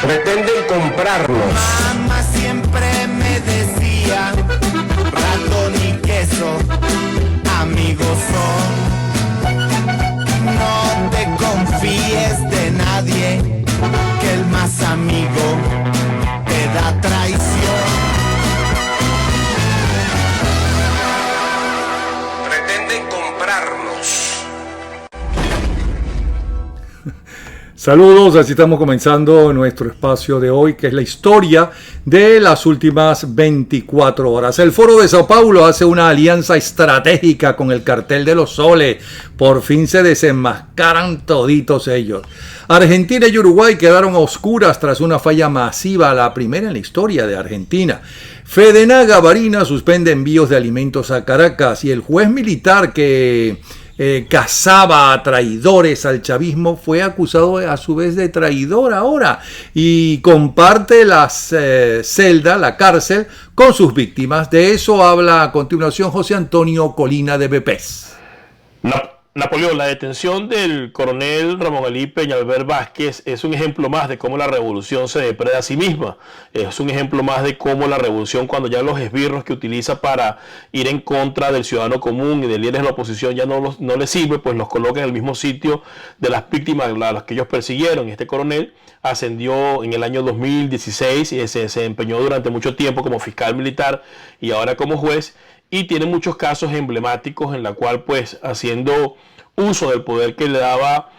Pretenden comprarnos. Mamá siempre me decía, ratón y queso, amigos son. No te confíes de nadie, que el más amigo te da traición. Pretenden comprarnos. Saludos, así estamos comenzando nuestro espacio de hoy, que es la historia de las últimas 24 horas. El Foro de Sao Paulo hace una alianza estratégica con el Cartel de los Soles. Por fin se desenmascaran toditos ellos. Argentina y Uruguay quedaron a oscuras tras una falla masiva, la primera en la historia de Argentina. Fedena Gabarina suspende envíos de alimentos a Caracas y el juez militar que cazaba a traidores al chavismo fue acusado a su vez de traidor ahora y comparte las celdas, la cárcel, con sus víctimas. De eso habla a continuación José Antonio Colina de Bepes. Napoleón, la detención del coronel Ramón Alí Peñalver Vázquez es un ejemplo más de cómo la revolución se depreda a sí misma. Es un ejemplo más de cómo la revolución, cuando ya los esbirros que utiliza para ir en contra del ciudadano común y de líderes de la oposición ya no les sirve, pues los coloca en el mismo sitio de las víctimas a las que ellos persiguieron. Este coronel ascendió en el año 2016 y se desempeñó durante mucho tiempo como fiscal militar y ahora como juez. Y tiene muchos casos emblemáticos en la cual, pues, haciendo uso del poder que le daba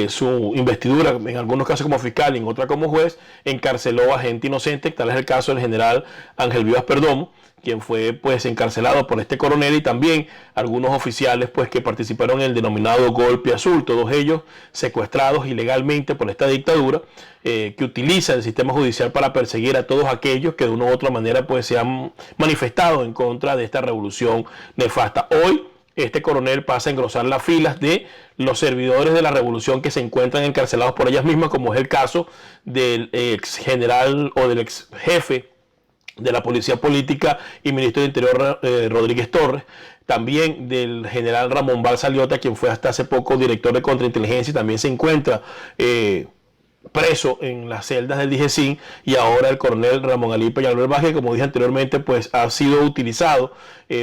su investidura, en algunos casos como fiscal y en otros como juez, encarceló a gente inocente. Tal es el caso del general Ángel Vivas Perdomo, quien fue, pues, encarcelado por este coronel, y también algunos oficiales, pues, que participaron en el denominado golpe azul, todos ellos secuestrados ilegalmente por esta dictadura, que utiliza el sistema judicial para perseguir a todos aquellos que de una u otra manera, pues, se han manifestado en contra de esta revolución nefasta. Hoy este coronel pasa a engrosar las filas de los servidores de la revolución que se encuentran encarcelados por ellas mismas, como es el caso del ex general o del ex jefe de la Policía Política y ministro de Interior Rodríguez Torres, también del general Ramón Balsaliota, quien fue hasta hace poco director de contrainteligencia y también se encuentra preso en las celdas del DGCIN, y ahora el coronel Ramón Alí Peñalver Vázquez, como dije anteriormente, pues ha sido utilizado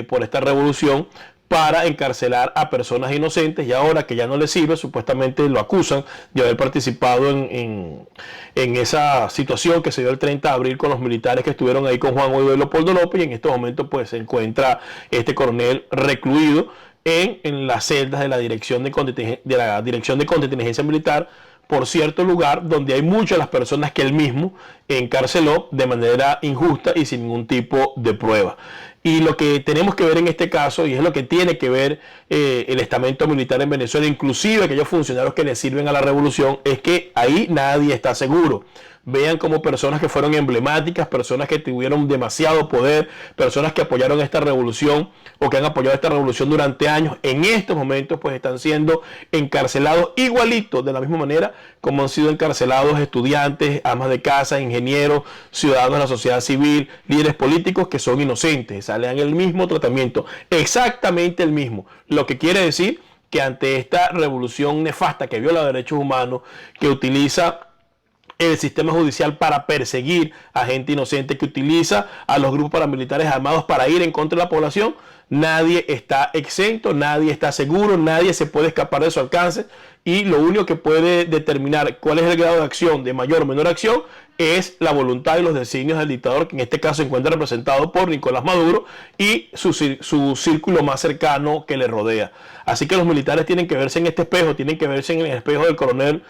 por esta revolución para encarcelar a personas inocentes, y ahora que ya no le sirve, supuestamente lo acusan de haber participado en esa situación que se dio el 30 de abril con los militares que estuvieron ahí con Juan Guaidó y Leopoldo López, y en estos momentos, pues, se encuentra este coronel recluido en las celdas de la Dirección de Contrainteligencia Militar, por cierto lugar donde hay muchas de las personas que él mismo encarceló de manera injusta y sin ningún tipo de prueba. Y lo que tenemos que ver en este caso, y es lo que tiene que ver el estamento militar en Venezuela, inclusive aquellos funcionarios que le sirven a la revolución, es que ahí nadie está seguro. Vean como personas que fueron emblemáticas, personas que tuvieron demasiado poder, personas que apoyaron esta revolución o que han apoyado esta revolución durante años, en estos momentos, pues, están siendo encarcelados igualitos, de la misma manera como han sido encarcelados estudiantes, amas de casa, ingenieros, ciudadanos de la sociedad civil, líderes políticos que son inocentes. O sea, le dan el mismo tratamiento, exactamente el mismo. Lo que quiere decir que ante esta revolución nefasta que viola derechos humanos, que utiliza el sistema judicial para perseguir a gente inocente, que utiliza a los grupos paramilitares armados para ir en contra de la población, nadie está exento, nadie está seguro, nadie se puede escapar de su alcance, y lo único que puede determinar cuál es el grado de acción, de mayor o menor acción, es la voluntad y los designios del dictador, que en este caso se encuentra representado por Nicolás Maduro y su círculo más cercano que le rodea. Así que los militares tienen que verse en este espejo, tienen que verse en el espejo del coronel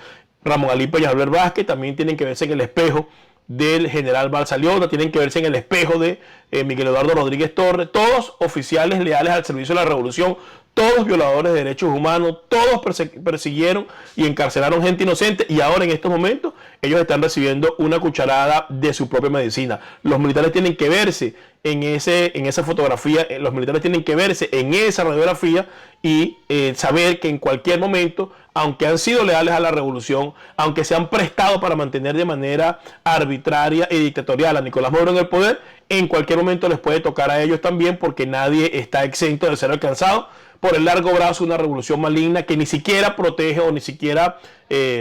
Ramón Alí Peñalver Vázquez, también tienen que verse en el espejo del general Balsaliota, tienen que verse en el espejo de Miguel Eduardo Rodríguez Torres, todos oficiales leales al servicio de la revolución, todos violadores de derechos humanos, todos persiguieron y encarcelaron gente inocente, y ahora en estos momentos ellos están recibiendo una cucharada de su propia medicina. Los militares tienen que verse en esa fotografía, los militares tienen que verse en esa radiografía y saber que en cualquier momento, aunque han sido leales a la revolución, aunque se han prestado para mantener de manera arbitraria y dictatorial a Nicolás Maduro en el poder, en cualquier momento les puede tocar a ellos también, porque nadie está exento de ser alcanzado por el largo brazo una revolución maligna que ni siquiera protege o ni siquiera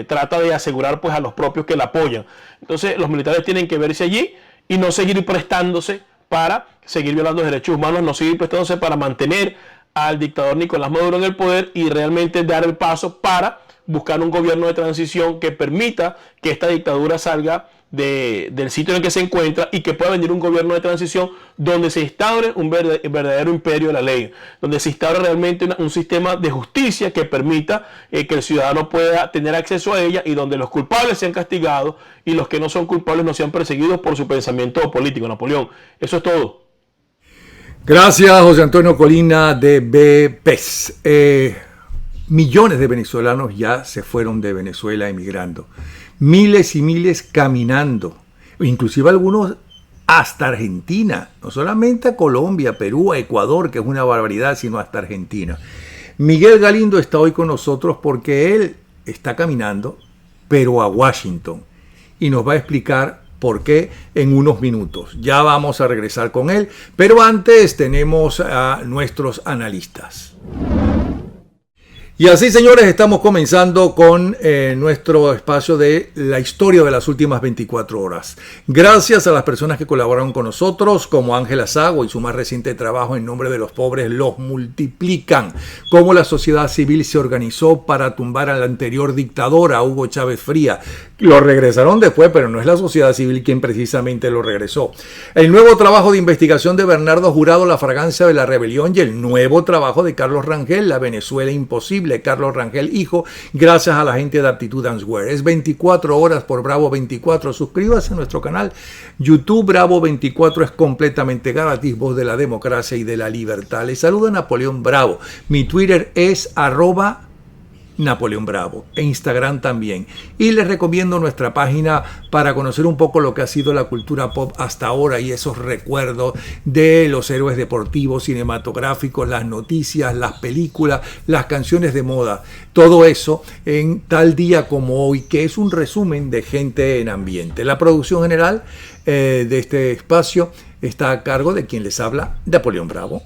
trata de asegurar pues a los propios que la apoyan. Entonces los militares tienen que verse allí y no seguir prestándose para seguir violando los derechos humanos, no seguir prestándose para mantener al dictador Nicolás Maduro en el poder y realmente dar el paso para buscar un gobierno de transición que permita que esta dictadura salga del sitio en el que se encuentra y que pueda venir un gobierno de transición donde se instaure un verdadero imperio de la ley, donde se instaure realmente un sistema de justicia que permita que el ciudadano pueda tener acceso a ella y donde los culpables sean castigados y los que no son culpables no sean perseguidos por su pensamiento político. Napoleón, eso es todo. Gracias, José Antonio Colina de BPES. Millones de venezolanos ya se fueron de Venezuela emigrando. Miles y miles caminando. Inclusive algunos hasta Argentina. No solamente a Colombia, Perú, a Ecuador, que es una barbaridad, sino hasta Argentina. Miguel Galindo está hoy con nosotros porque él está caminando, pero a Washington. Y nos va a explicar por qué en unos minutos. Ya vamos a regresar con él, pero antes tenemos a nuestros analistas. Y así, señores, estamos comenzando con nuestro espacio de la historia de las últimas 24 horas. Gracias a las personas que colaboraron con nosotros, como Ángela Sago y su más reciente trabajo En nombre de los pobres los multiplican. Cómo la sociedad civil se organizó para tumbar al anterior dictador, a Hugo Chávez Fría. Lo regresaron después, pero no es la sociedad civil quien precisamente lo regresó. El nuevo trabajo de investigación de Bernardo Jurado, La fragancia de la rebelión, y el nuevo trabajo de Carlos Rangel, La Venezuela imposible. Carlos Rangel, hijo, gracias a la gente de Aptitud Answare. Es 24 horas por Bravo 24. Suscríbase a nuestro canal YouTube. Bravo 24 es completamente gratis. Voz de la democracia y de la libertad. Les saluda Napoleón Bravo. Mi Twitter es @Napoleón Bravo, e Instagram también. Y les recomiendo nuestra página para conocer un poco lo que ha sido la cultura pop hasta ahora y esos recuerdos de los héroes deportivos, cinematográficos, las noticias, las películas, las canciones de moda. Todo eso en tal día como hoy, que es un resumen de Gente en Ambiente. La producción general de este espacio está a cargo de quien les habla, Napoleón Bravo.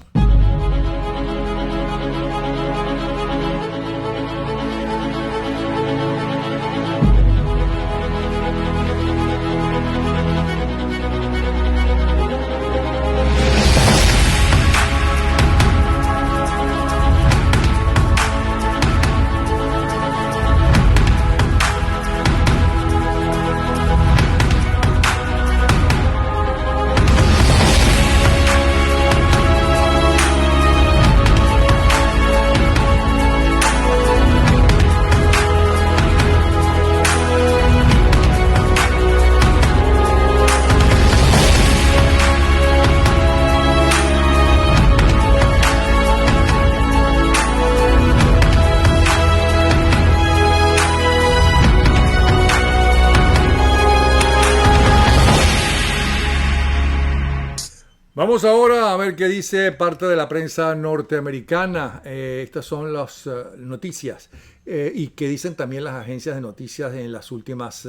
Vamos ahora a ver qué dice parte de la prensa norteamericana. Estas son las noticias y que dicen también las agencias de noticias en las últimas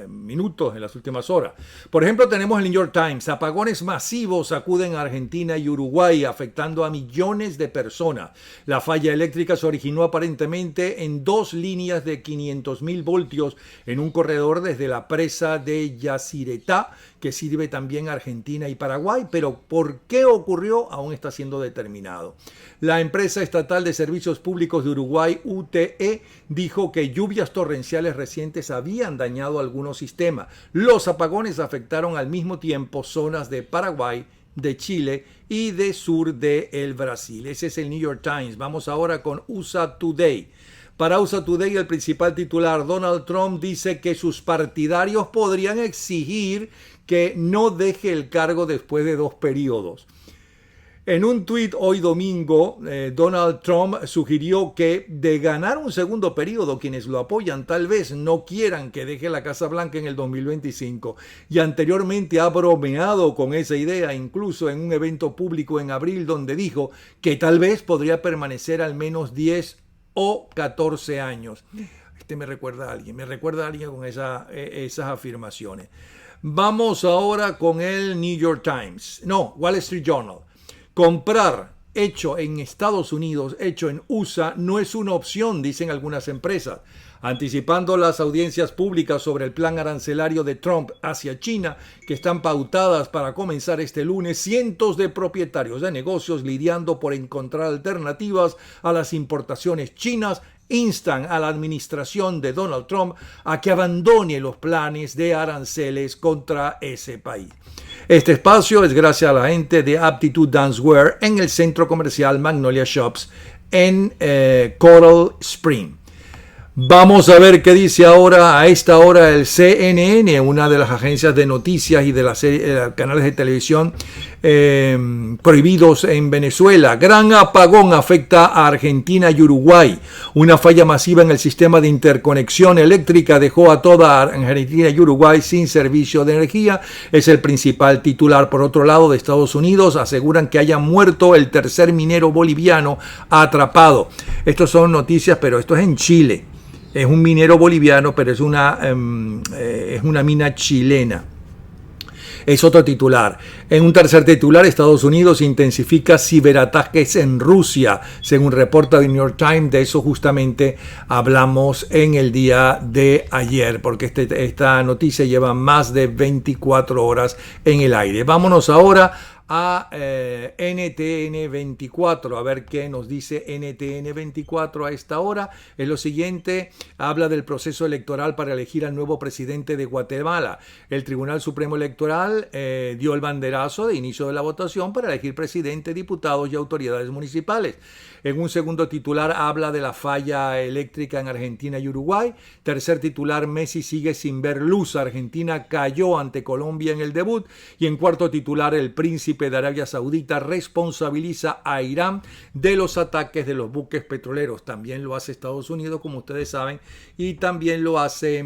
minutos, en las últimas horas. Por ejemplo, tenemos el New York Times. Apagones masivos sacuden a Argentina y Uruguay, afectando a millones de personas. La falla eléctrica se originó aparentemente en 2 líneas de 500.000 voltios en un corredor desde la presa de Yacyretá, que sirve también a Argentina y Paraguay, pero ¿por qué ocurrió? Aún está siendo determinado. La empresa estatal de servicios públicos de Uruguay, UTE, dijo que lluvias torrenciales recientes habían dañado algunos sistemas. Los apagones afectaron al mismo tiempo zonas de Paraguay, de Chile y de sur del Brasil. Ese es el New York Times. Vamos ahora con USA Today. Para USA Today, el principal titular, Donald Trump, dice que sus partidarios podrían exigir que no deje el cargo después de 2 periodos. En un tuit hoy domingo, Donald Trump sugirió que de ganar un segundo periodo, quienes lo apoyan tal vez no quieran que deje la Casa Blanca en el 2025. Y anteriormente ha bromeado con esa idea, incluso en un evento público en abril, donde dijo que tal vez podría permanecer al menos 10 o 14 años. Me recuerda a alguien con esas afirmaciones. Vamos ahora con el New York Times. No, Wall Street Journal. Comprar hecho en Estados Unidos, hecho en USA, no es una opción, dicen algunas empresas. Anticipando las audiencias públicas sobre el plan arancelario de Trump hacia China, que están pautadas para comenzar este lunes, cientos de propietarios de negocios lidiando por encontrar alternativas a las importaciones chinas instan a la administración de Donald Trump a que abandone los planes de aranceles contra ese país. Este espacio es gracias a la gente de Aptitude Dancewear en el centro comercial Magnolia Shops en Coral Spring. Vamos a ver qué dice ahora a esta hora el CNN, una de las agencias de noticias y de las canales de televisión prohibidos en Venezuela. Gran apagón afecta a Argentina y Uruguay. Una falla masiva en el sistema de interconexión eléctrica dejó a toda Argentina y Uruguay sin servicio de energía. Es el principal titular. Por otro lado, de Estados Unidos aseguran que haya muerto el tercer minero boliviano atrapado. Estos son noticias, pero esto es en Chile. Es un minero boliviano, pero es una mina chilena. Es otro titular. En un tercer titular, Estados Unidos intensifica ciberataques en Rusia, según reporta The New York Times. De eso justamente hablamos en el día de ayer, porque esta noticia lleva más de 24 horas en el aire. Vámonos ahora a NTN 24, a ver qué nos dice NTN 24 a esta hora. Es lo siguiente, habla del proceso electoral para elegir al nuevo presidente de Guatemala. El Tribunal Supremo Electoral dio el banderazo de inicio de la votación para elegir presidente, diputados y autoridades municipales. En un segundo titular habla de la falla eléctrica en Argentina y Uruguay. Tercer titular, Messi sigue sin ver luz. Argentina cayó ante Colombia en el debut. Y en cuarto titular, el príncipe de Arabia Saudita responsabiliza a Irán de los ataques de los buques petroleros. También lo hace Estados Unidos, como ustedes saben, y también lo hace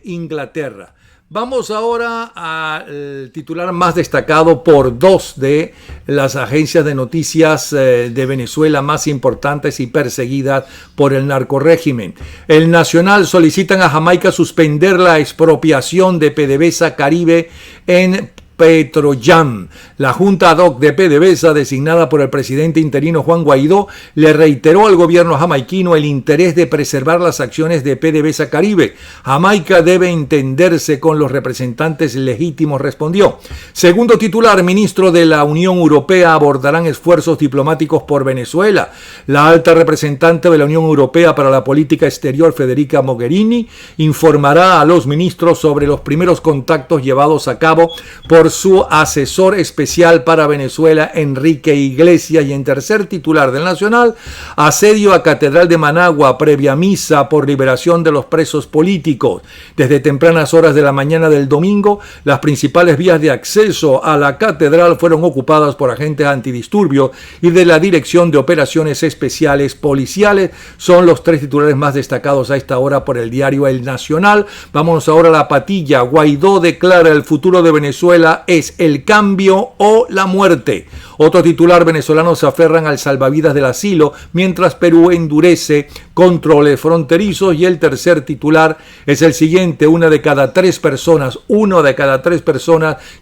Inglaterra. Vamos ahora al titular más destacado por dos de las agencias de noticias de Venezuela más importantes y perseguidas por el narcorrégimen. El Nacional solicitan a Jamaica suspender la expropiación de PDVSA Caribe en Petrojam. La Junta ad hoc de PDVSA, designada por el presidente interino Juan Guaidó, le reiteró al gobierno jamaiquino el interés de preservar las acciones de PDVSA Caribe. Jamaica debe entenderse con los representantes legítimos, respondió. Segundo titular, ministro de la Unión Europea abordarán esfuerzos diplomáticos por Venezuela. La alta representante de la Unión Europea para la Política Exterior, Federica Mogherini, informará a los ministros sobre los primeros contactos llevados a cabo por su asesor especial para Venezuela, Enrique Iglesias. Y en tercer titular del Nacional, asedio a Catedral de Managua previa misa por liberación de los presos políticos. Desde tempranas horas de la mañana del domingo, las principales vías de acceso a la catedral fueron ocupadas por agentes antidisturbios y de la Dirección de Operaciones Especiales Policiales. Son los tres titulares más destacados a esta hora por el diario El Nacional. Vámonos ahora a la patilla. Guaidó declara: el futuro de Venezuela es el cambio o la muerte. Otro titular, venezolanos se aferran al salvavidas del asilo mientras Perú endurece controles fronterizos. Y el tercer titular es el siguiente: una de cada tres personas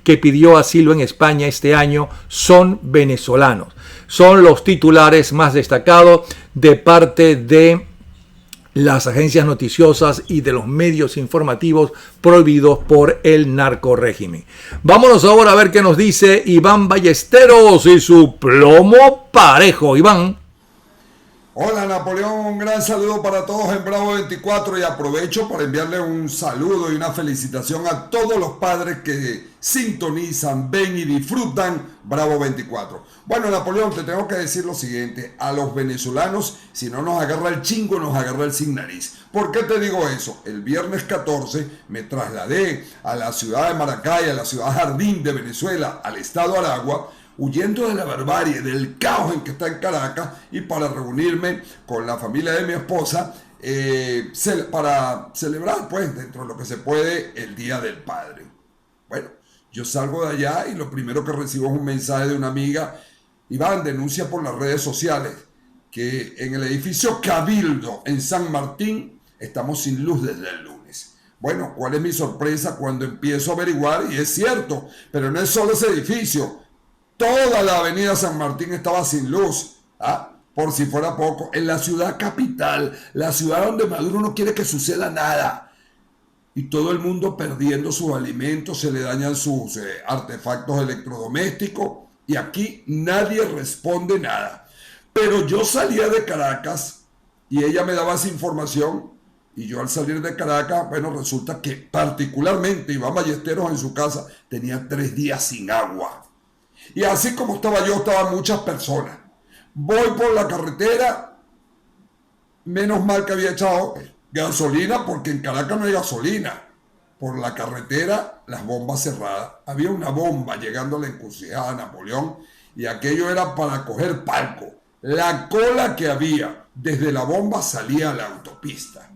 que pidió asilo en España este año son venezolanos. Son los titulares más destacados de parte de las agencias noticiosas y de los medios informativos prohibidos por el narcorrégimen. Vámonos ahora a ver qué nos dice Iván Ballesteros y su plomo parejo. Iván. Hola Napoleón, un gran saludo para todos en Bravo 24 y aprovecho para enviarle un saludo y una felicitación a todos los padres que sintonizan, ven y disfrutan Bravo 24. Bueno Napoleón, te tengo que decir lo siguiente: a los venezolanos, si no nos agarra el chingo, nos agarra el sin nariz. ¿Por qué te digo eso? El viernes 14 me trasladé a la ciudad de Maracay, a la ciudad Jardín de Venezuela, al estado Aragua, huyendo de la barbarie, del caos en que está en Caracas, y para reunirme con la familia de mi esposa para celebrar, pues, dentro de lo que se puede, el Día del Padre. Bueno, yo salgo de allá y lo primero que recibo es un mensaje de una amiga: Iván, denuncia por las redes sociales que en el edificio Cabildo en San Martín estamos sin luz desde el lunes. Bueno, ¿cuál es mi sorpresa cuando empiezo a averiguar? Y es cierto, pero no es solo ese edificio. Toda la avenida San Martín estaba sin luz. Por si fuera poco, en la ciudad capital, la ciudad donde Maduro no quiere que suceda nada. Y todo el mundo perdiendo sus alimentos, se le dañan sus artefactos electrodomésticos. Y aquí nadie responde nada. Pero yo salía de Caracas y ella me daba esa información. Y yo al salir de Caracas, bueno, resulta que particularmente Iván Ballesteros en su casa tenía 3 días sin agua. Y así como estaba yo, estaban muchas personas. Voy por la carretera, menos mal que había echado gasolina, porque en Caracas no hay gasolina. Por la carretera, las bombas cerradas. Había una bomba llegando a la encrucijada de Napoleón y aquello era para coger palco. La cola que había desde la bomba salía a la autopista.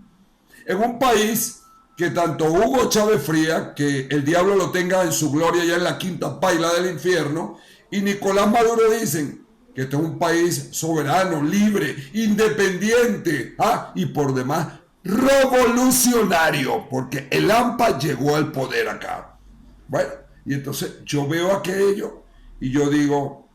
En un país que tanto Hugo Chávez Frías, que el diablo lo tenga en su gloria ya en la quinta paila del infierno, y Nicolás Maduro dicen que este es un país soberano, libre, independiente, y por demás revolucionario, porque el AMPA llegó al poder acá. Bueno, y entonces yo veo aquello y yo digo,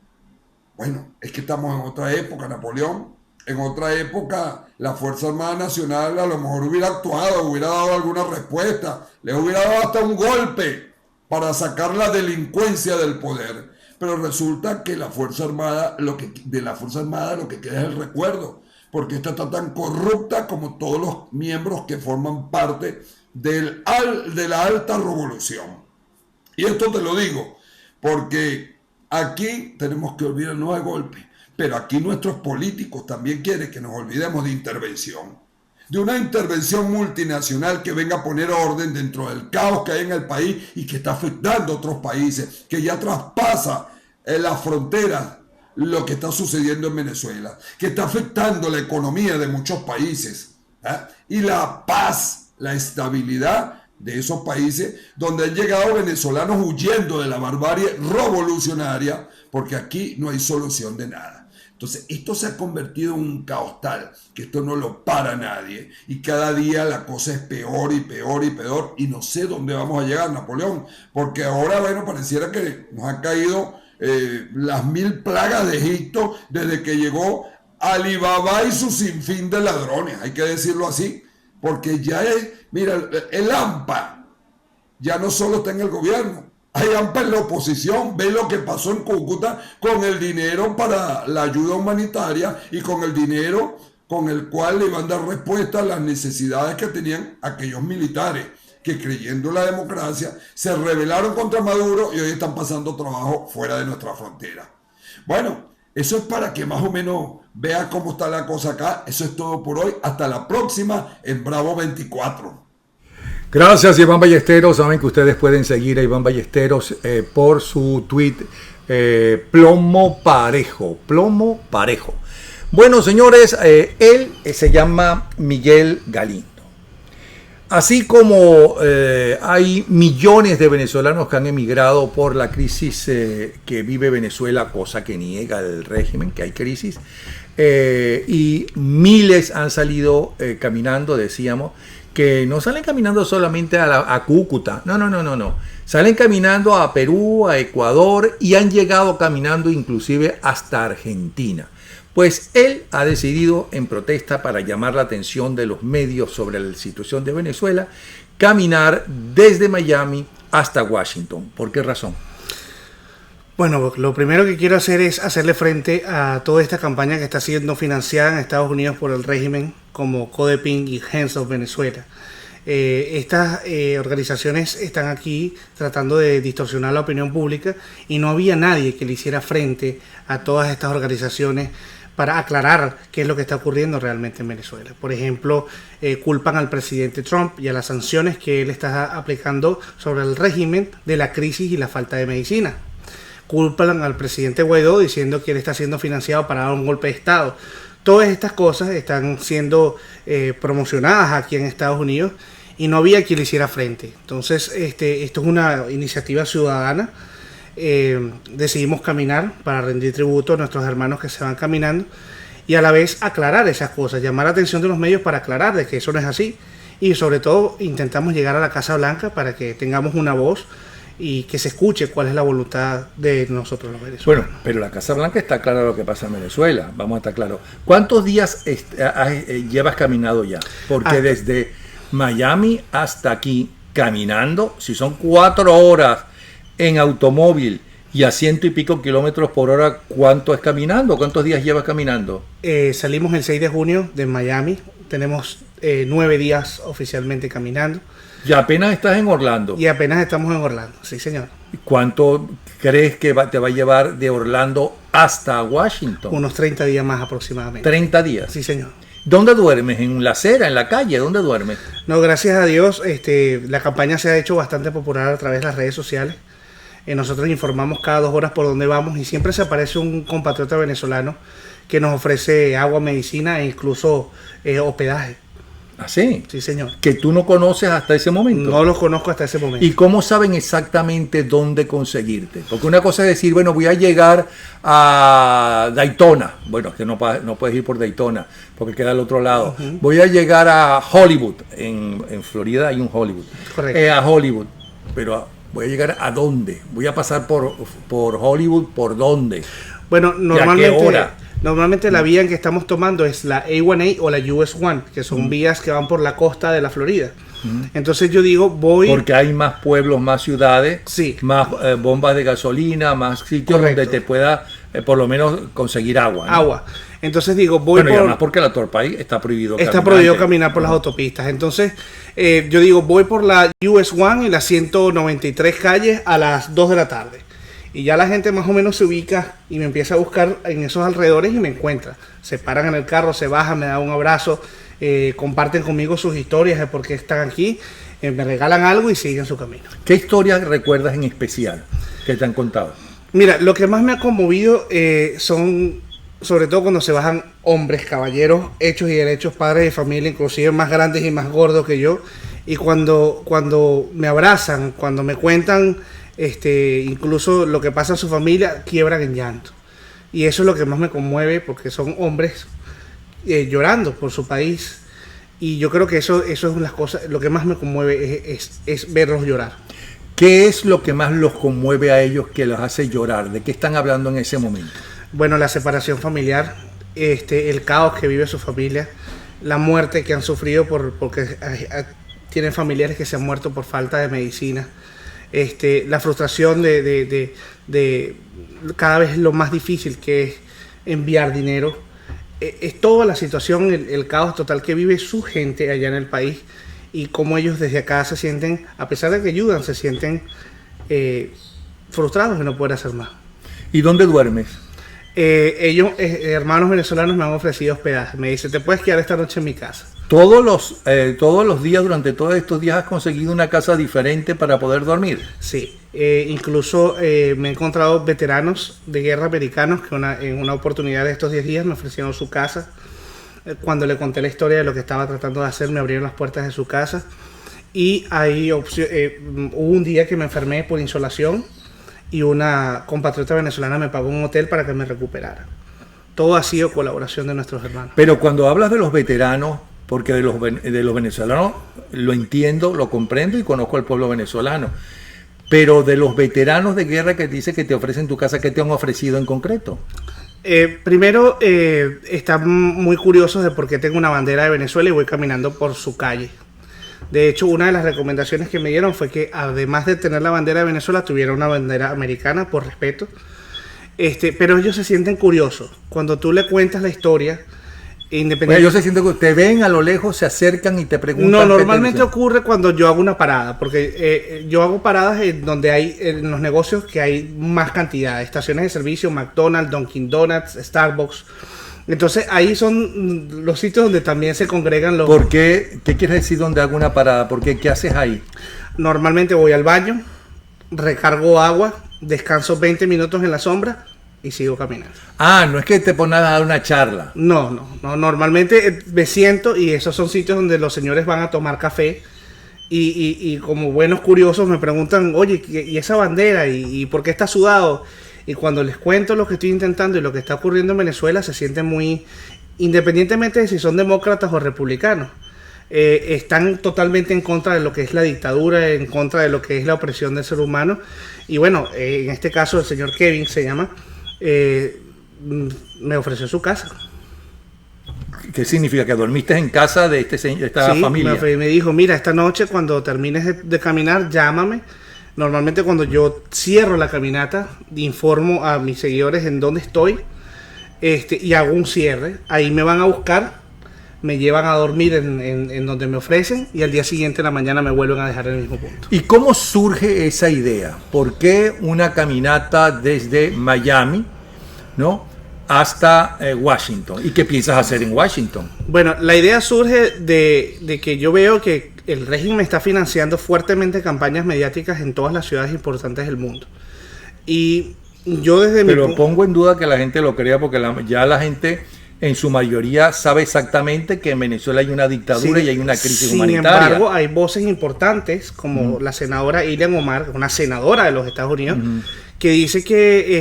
bueno, es que estamos en otra época, Napoleón. En otra época, la Fuerza Armada Nacional a lo mejor hubiera actuado, hubiera dado alguna respuesta, le hubiera dado hasta un golpe para sacar la delincuencia del poder. Pero resulta que la Fuerza Armada, de la Fuerza Armada lo que queda es el recuerdo, porque esta está tan corrupta como todos los miembros que forman parte de la alta revolución. Y esto te lo digo, porque aquí tenemos que olvidarnos de golpe. Pero aquí nuestros políticos también quieren que nos olvidemos de intervención. De una intervención multinacional que venga a poner orden dentro del caos que hay en el país y que está afectando a otros países, que ya traspasa las fronteras lo que está sucediendo en Venezuela, que está afectando la economía de muchos países, y la paz, la estabilidad de esos países donde han llegado venezolanos huyendo de la barbarie revolucionaria, porque aquí no hay solución de nada. Entonces, esto se ha convertido en un caos tal que esto no lo para nadie y cada día la cosa es peor y peor y peor y no sé dónde vamos a llegar, Napoleón, porque ahora, bueno, pareciera que nos han caído las 1000 plagas de Egipto desde que llegó Alibaba y su sinfín de ladrones, hay que decirlo así, porque ya es, mira, el AMPA ya no solo está en el gobierno, hay AMPA en la oposición. Ve lo que pasó en Cúcuta con el dinero para la ayuda humanitaria y con el dinero con el cual le iban a dar respuesta a las necesidades que tenían aquellos militares que, creyendo en la democracia, se rebelaron contra Maduro y hoy están pasando trabajo fuera de nuestra frontera. Bueno, eso es para que más o menos vea cómo está la cosa acá. Eso es todo por hoy. Hasta la próxima en Bravo 24. Gracias, Iván Ballesteros. Saben que ustedes pueden seguir a Iván Ballesteros por su tweet Plomo Parejo. Plomo Parejo. Bueno, señores, él se llama Miguel Galindo. Así como hay millones de venezolanos que han emigrado por la crisis que vive Venezuela, cosa que niega el régimen, que hay crisis, y miles han salido caminando, decíamos, que no salen caminando solamente a Cúcuta, no. Salen caminando a Perú, a Ecuador y han llegado caminando inclusive hasta Argentina. Pues él ha decidido, en protesta para llamar la atención de los medios sobre la situación de Venezuela, caminar desde Miami hasta Washington. ¿Por qué razón? Bueno, lo primero que quiero hacer es hacerle frente a toda esta campaña que está siendo financiada en Estados Unidos por el régimen, como Codepin y Hands of Venezuela. Estas organizaciones están aquí tratando de distorsionar la opinión pública y no había nadie que le hiciera frente a todas estas organizaciones para aclarar qué es lo que está ocurriendo realmente en Venezuela. Por ejemplo, culpan al presidente Trump y a las sanciones que él está aplicando sobre el régimen de la crisis y la falta de medicina. Culpan al presidente Guaidó diciendo que él está siendo financiado para dar un golpe de Estado. Todas estas cosas están siendo promocionadas aquí en Estados Unidos y no había quien le hiciera frente. Entonces, esto es una iniciativa ciudadana. Decidimos caminar para rendir tributo a nuestros hermanos que se van caminando y a la vez aclarar esas cosas, llamar la atención de los medios para aclarar de que eso no es así y sobre todo intentamos llegar a la Casa Blanca para que tengamos una voz y que se escuche cuál es la voluntad de nosotros los venezolanos. Bueno, pero la Casa Blanca está clara lo que pasa en Venezuela, vamos a estar claros. ¿Cuántos días llevas caminado ya? Porque desde Miami hasta aquí, caminando, si son 4 horas en automóvil y a 100 y pico kilómetros por hora, ¿cuánto es caminando? ¿Cuántos días llevas caminando? Salimos el 6 de junio de Miami, tenemos 9 días oficialmente caminando. Ya apenas estás en Orlando. Y apenas estamos en Orlando, sí señor. ¿Cuánto crees que te va a llevar de Orlando hasta Washington? Unos 30 días más aproximadamente. 30 días. Sí señor. ¿Dónde duermes? ¿En la acera, en la calle? ¿Dónde duermes? No, gracias a Dios, la campaña se ha hecho bastante popular a través de las redes sociales. Nosotros informamos cada 2 horas por dónde vamos y siempre se aparece un compatriota venezolano que nos ofrece agua, medicina e incluso hospedaje. ¿Ah, sí? Sí, señor. Que tú no conoces hasta ese momento. No los conozco hasta ese momento. ¿Y cómo saben exactamente dónde conseguirte? Porque una cosa es decir, bueno, voy a llegar a Daytona. Bueno, es que no puedes ir por Daytona, porque queda al otro lado. Uh-huh. Voy a llegar a Hollywood. En Florida hay un Hollywood. Correcto. A Hollywood. Pero voy a llegar a dónde? Voy a pasar por Hollywood, ¿por dónde? Bueno, normalmente... ¿Y a qué hora? Normalmente la vía en que estamos tomando es la A1A o la US 1, que son vías que van por la costa de la Florida. Entonces yo digo, voy... Porque hay más pueblos, más ciudades, sí, más bombas de gasolina, más sitios donde te pueda por lo menos conseguir agua, ¿no? Agua. Entonces digo, voy y además porque la Torpay está prohibido caminar. Está prohibido caminar por las autopistas. Entonces yo digo, voy por la US 1 y las 193 calles a las 2 de la tarde. Y ya la gente más o menos se ubica y me empieza a buscar en esos alrededores y me encuentra. Se paran en el carro, se bajan, me dan un abrazo, comparten conmigo sus historias de por qué están aquí, me regalan algo y siguen su camino. ¿Qué historias recuerdas en especial que te han contado? Mira, lo que más me ha conmovido son, sobre todo cuando se bajan hombres, caballeros, hechos y derechos, padres de familia, inclusive más grandes y más gordos que yo. Y cuando me abrazan, cuando me cuentan... incluso lo que pasa en su familia, quiebran en llanto, y eso es lo que más me conmueve porque son hombres llorando por su país, y yo creo que eso es las cosas, lo que más me conmueve es verlos llorar. ¿Qué es lo que más los conmueve a ellos, que los hace llorar? ¿De qué están hablando en ese momento? Bueno, la separación familiar, el caos que vive su familia, la muerte que han sufrido porque tienen familiares que se han muerto por falta de medicina. La frustración de cada vez lo más difícil que es enviar dinero. Es toda la situación, el caos total que vive su gente allá en el país, y cómo ellos desde acá se sienten, a pesar de que ayudan, se sienten frustrados de no poder hacer más. ¿Y dónde duermes? Ellos, hermanos venezolanos, me han ofrecido hospedaje. Me dicen, te puedes quedar esta noche en mi casa. Todos los días, durante todos estos días, has conseguido una casa diferente para poder dormir. Sí, incluso me he encontrado veteranos de guerra americanos que en una oportunidad de estos 10 días me ofrecieron su casa. Cuando le conté la historia de lo que estaba tratando de hacer, me abrieron las puertas de su casa. Y ahí hubo un día que me enfermé por insolación y una compatriota venezolana me pagó un hotel para que me recuperara. Todo ha sido colaboración de nuestros hermanos. Pero cuando hablas de los veteranos, porque de los venezolanos lo entiendo, lo comprendo y conozco al pueblo venezolano, pero de los veteranos de guerra que dice que te ofrecen tu casa, ¿qué te han ofrecido en concreto? Primero, están muy curiosos de por qué tengo una bandera de Venezuela y voy caminando por su calle. De hecho, una de las recomendaciones que me dieron fue que además de tener la bandera de Venezuela, tuviera una bandera americana por respeto. Pero ellos se sienten curiosos. Cuando tú le cuentas la historia, independientemente... Ellos se sienten que te ven a lo lejos, se acercan y te preguntan... No, normalmente ocurre cuando yo hago una parada, porque yo hago paradas donde hay, en los negocios que hay más cantidad, estaciones de servicio, McDonald's, Dunkin' Donuts, Starbucks. Entonces ahí son los sitios donde también se congregan los... ¿Por qué? ¿Qué quieres decir donde hago una parada? ¿Por qué? ¿Qué haces ahí? Normalmente voy al baño, recargo agua, descanso 20 minutos en la sombra y sigo caminando. Ah, no es que te pones a dar una charla. No. Normalmente me siento, y esos son sitios donde los señores van a tomar café y como buenos curiosos me preguntan, oye, ¿y esa bandera? ¿Y por qué está sudado? Y cuando les cuento lo que estoy intentando y lo que está ocurriendo en Venezuela, se sienten muy, independientemente de si son demócratas o republicanos, están totalmente en contra de lo que es la dictadura, en contra de lo que es la opresión del ser humano. Y bueno, en este caso el señor Kevin se llama, me ofreció su casa. ¿Qué significa? ¿Que dormiste en casa de esta Sí, familia? me dijo, mira, esta noche cuando termines de caminar, llámame. Normalmente cuando yo cierro la caminata, informo a mis seguidores en dónde estoy, y hago un cierre. Ahí me van a buscar, me llevan a dormir en donde me ofrecen, y al día siguiente en la mañana me vuelven a dejar en el mismo punto. ¿Y cómo surge esa idea? ¿Por qué una caminata desde Miami, ¿no?, hasta Washington? ¿Y qué piensas hacer en Washington? Bueno, la idea surge de que yo veo que el régimen está financiando fuertemente campañas mediáticas en todas las ciudades importantes del mundo. Y yo desde Pero pongo en duda que la gente lo crea, porque ya la gente en su mayoría sabe exactamente que en Venezuela hay una dictadura y hay una crisis humanitaria. Sin embargo, hay voces importantes como la senadora Ilhan Omar, una senadora de los Estados Unidos, que dice que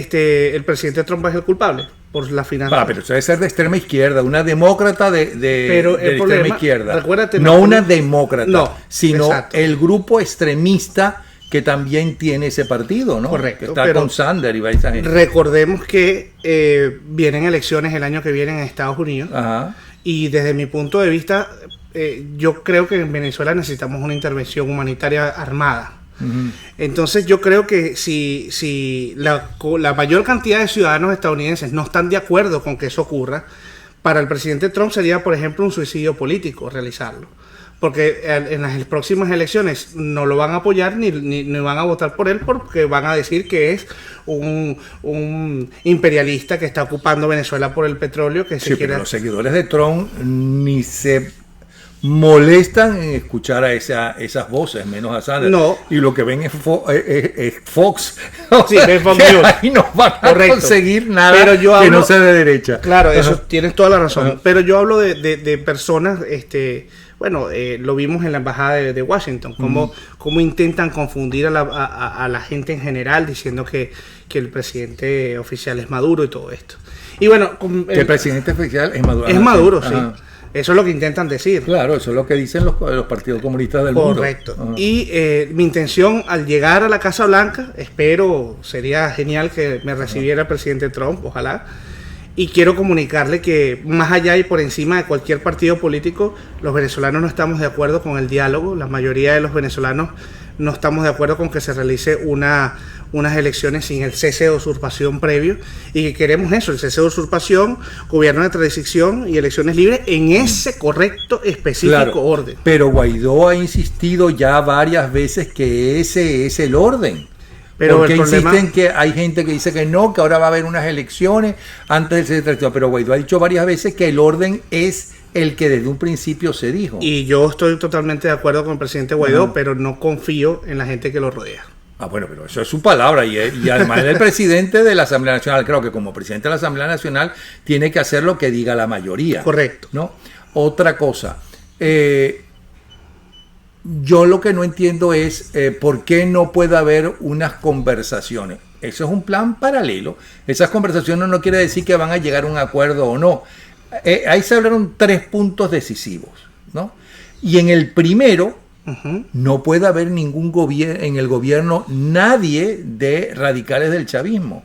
el presidente Trump es el culpable por la finanzas. Pero eso debe ser de extrema izquierda, una demócrata Pero el extrema problema, izquierda. recuérdate, no una demócrata, no, sino exacto. el grupo extremista que también tiene ese partido, ¿no? Correcto, Que está pero con Sanders y va esa gente. Recordemos que vienen elecciones el año que viene en Estados Unidos. Ajá. Y desde mi punto de vista, yo creo que en Venezuela necesitamos una intervención humanitaria armada. Entonces yo creo que si la mayor cantidad de ciudadanos estadounidenses no están de acuerdo con que eso ocurra, para el presidente Trump sería, por ejemplo, un suicidio político realizarlo. Porque en las próximas elecciones no lo van a apoyar ni van a votar por él, porque van a decir que es un imperialista que está ocupando Venezuela por el petróleo. Que Sí, pero los seguidores de Trump ni se molestan en escuchar a esas voces, menos a Sanders. No. Y lo que ven es Fox. Sí, ven Fox que News. ahí no van a Correcto. conseguir nada Pero yo que hablo, no sea de derecha. Claro, eso Ajá. tienes toda la razón. Ajá. Pero yo hablo de personas, lo vimos en la embajada de Washington, cómo intentan confundir a la gente en general, diciendo que el presidente oficial es Maduro y todo esto. Y bueno, Que el presidente oficial es Maduro. es Ajá, Maduro, sí. sí. Ajá. Eso es lo que intentan decir. Claro, eso es lo que dicen los partidos comunistas del mundo. Correcto. Ajá. Y mi intención al llegar a la Casa Blanca, sería genial que me recibiera el presidente Trump, ojalá. Y quiero comunicarle que más allá y por encima de cualquier partido político, los venezolanos no estamos de acuerdo con el diálogo. La mayoría de los venezolanos no estamos de acuerdo con que se realice unas elecciones sin el cese de usurpación previo, y que queremos eso, el cese de usurpación, gobierno de transición y elecciones libres en ese correcto, específico Claro, orden. pero Guaidó ha insistido ya varias veces que ese es el orden. Pero porque el problema, insisten que hay gente que dice que no, que ahora va a haber unas elecciones antes del 732, pero Guaidó ha dicho varias veces que el orden es el que desde un principio se dijo. y yo estoy totalmente de acuerdo con el presidente Guaidó, pero no confío en la gente que lo rodea. Bueno, pero eso es su palabra y además es el presidente de la Asamblea Nacional. Creo que como presidente de la Asamblea Nacional tiene que hacer lo que diga la mayoría. Correcto. ¿No? Otra cosa, yo lo que no entiendo es por qué no puede haber unas conversaciones. Eso es un plan paralelo. Esas conversaciones no quiere decir que van a llegar a un acuerdo o no. Ahí se hablaron 3 puntos decisivos, ¿no? Y en el primero, no puede haber en el gobierno nadie de radicales del chavismo.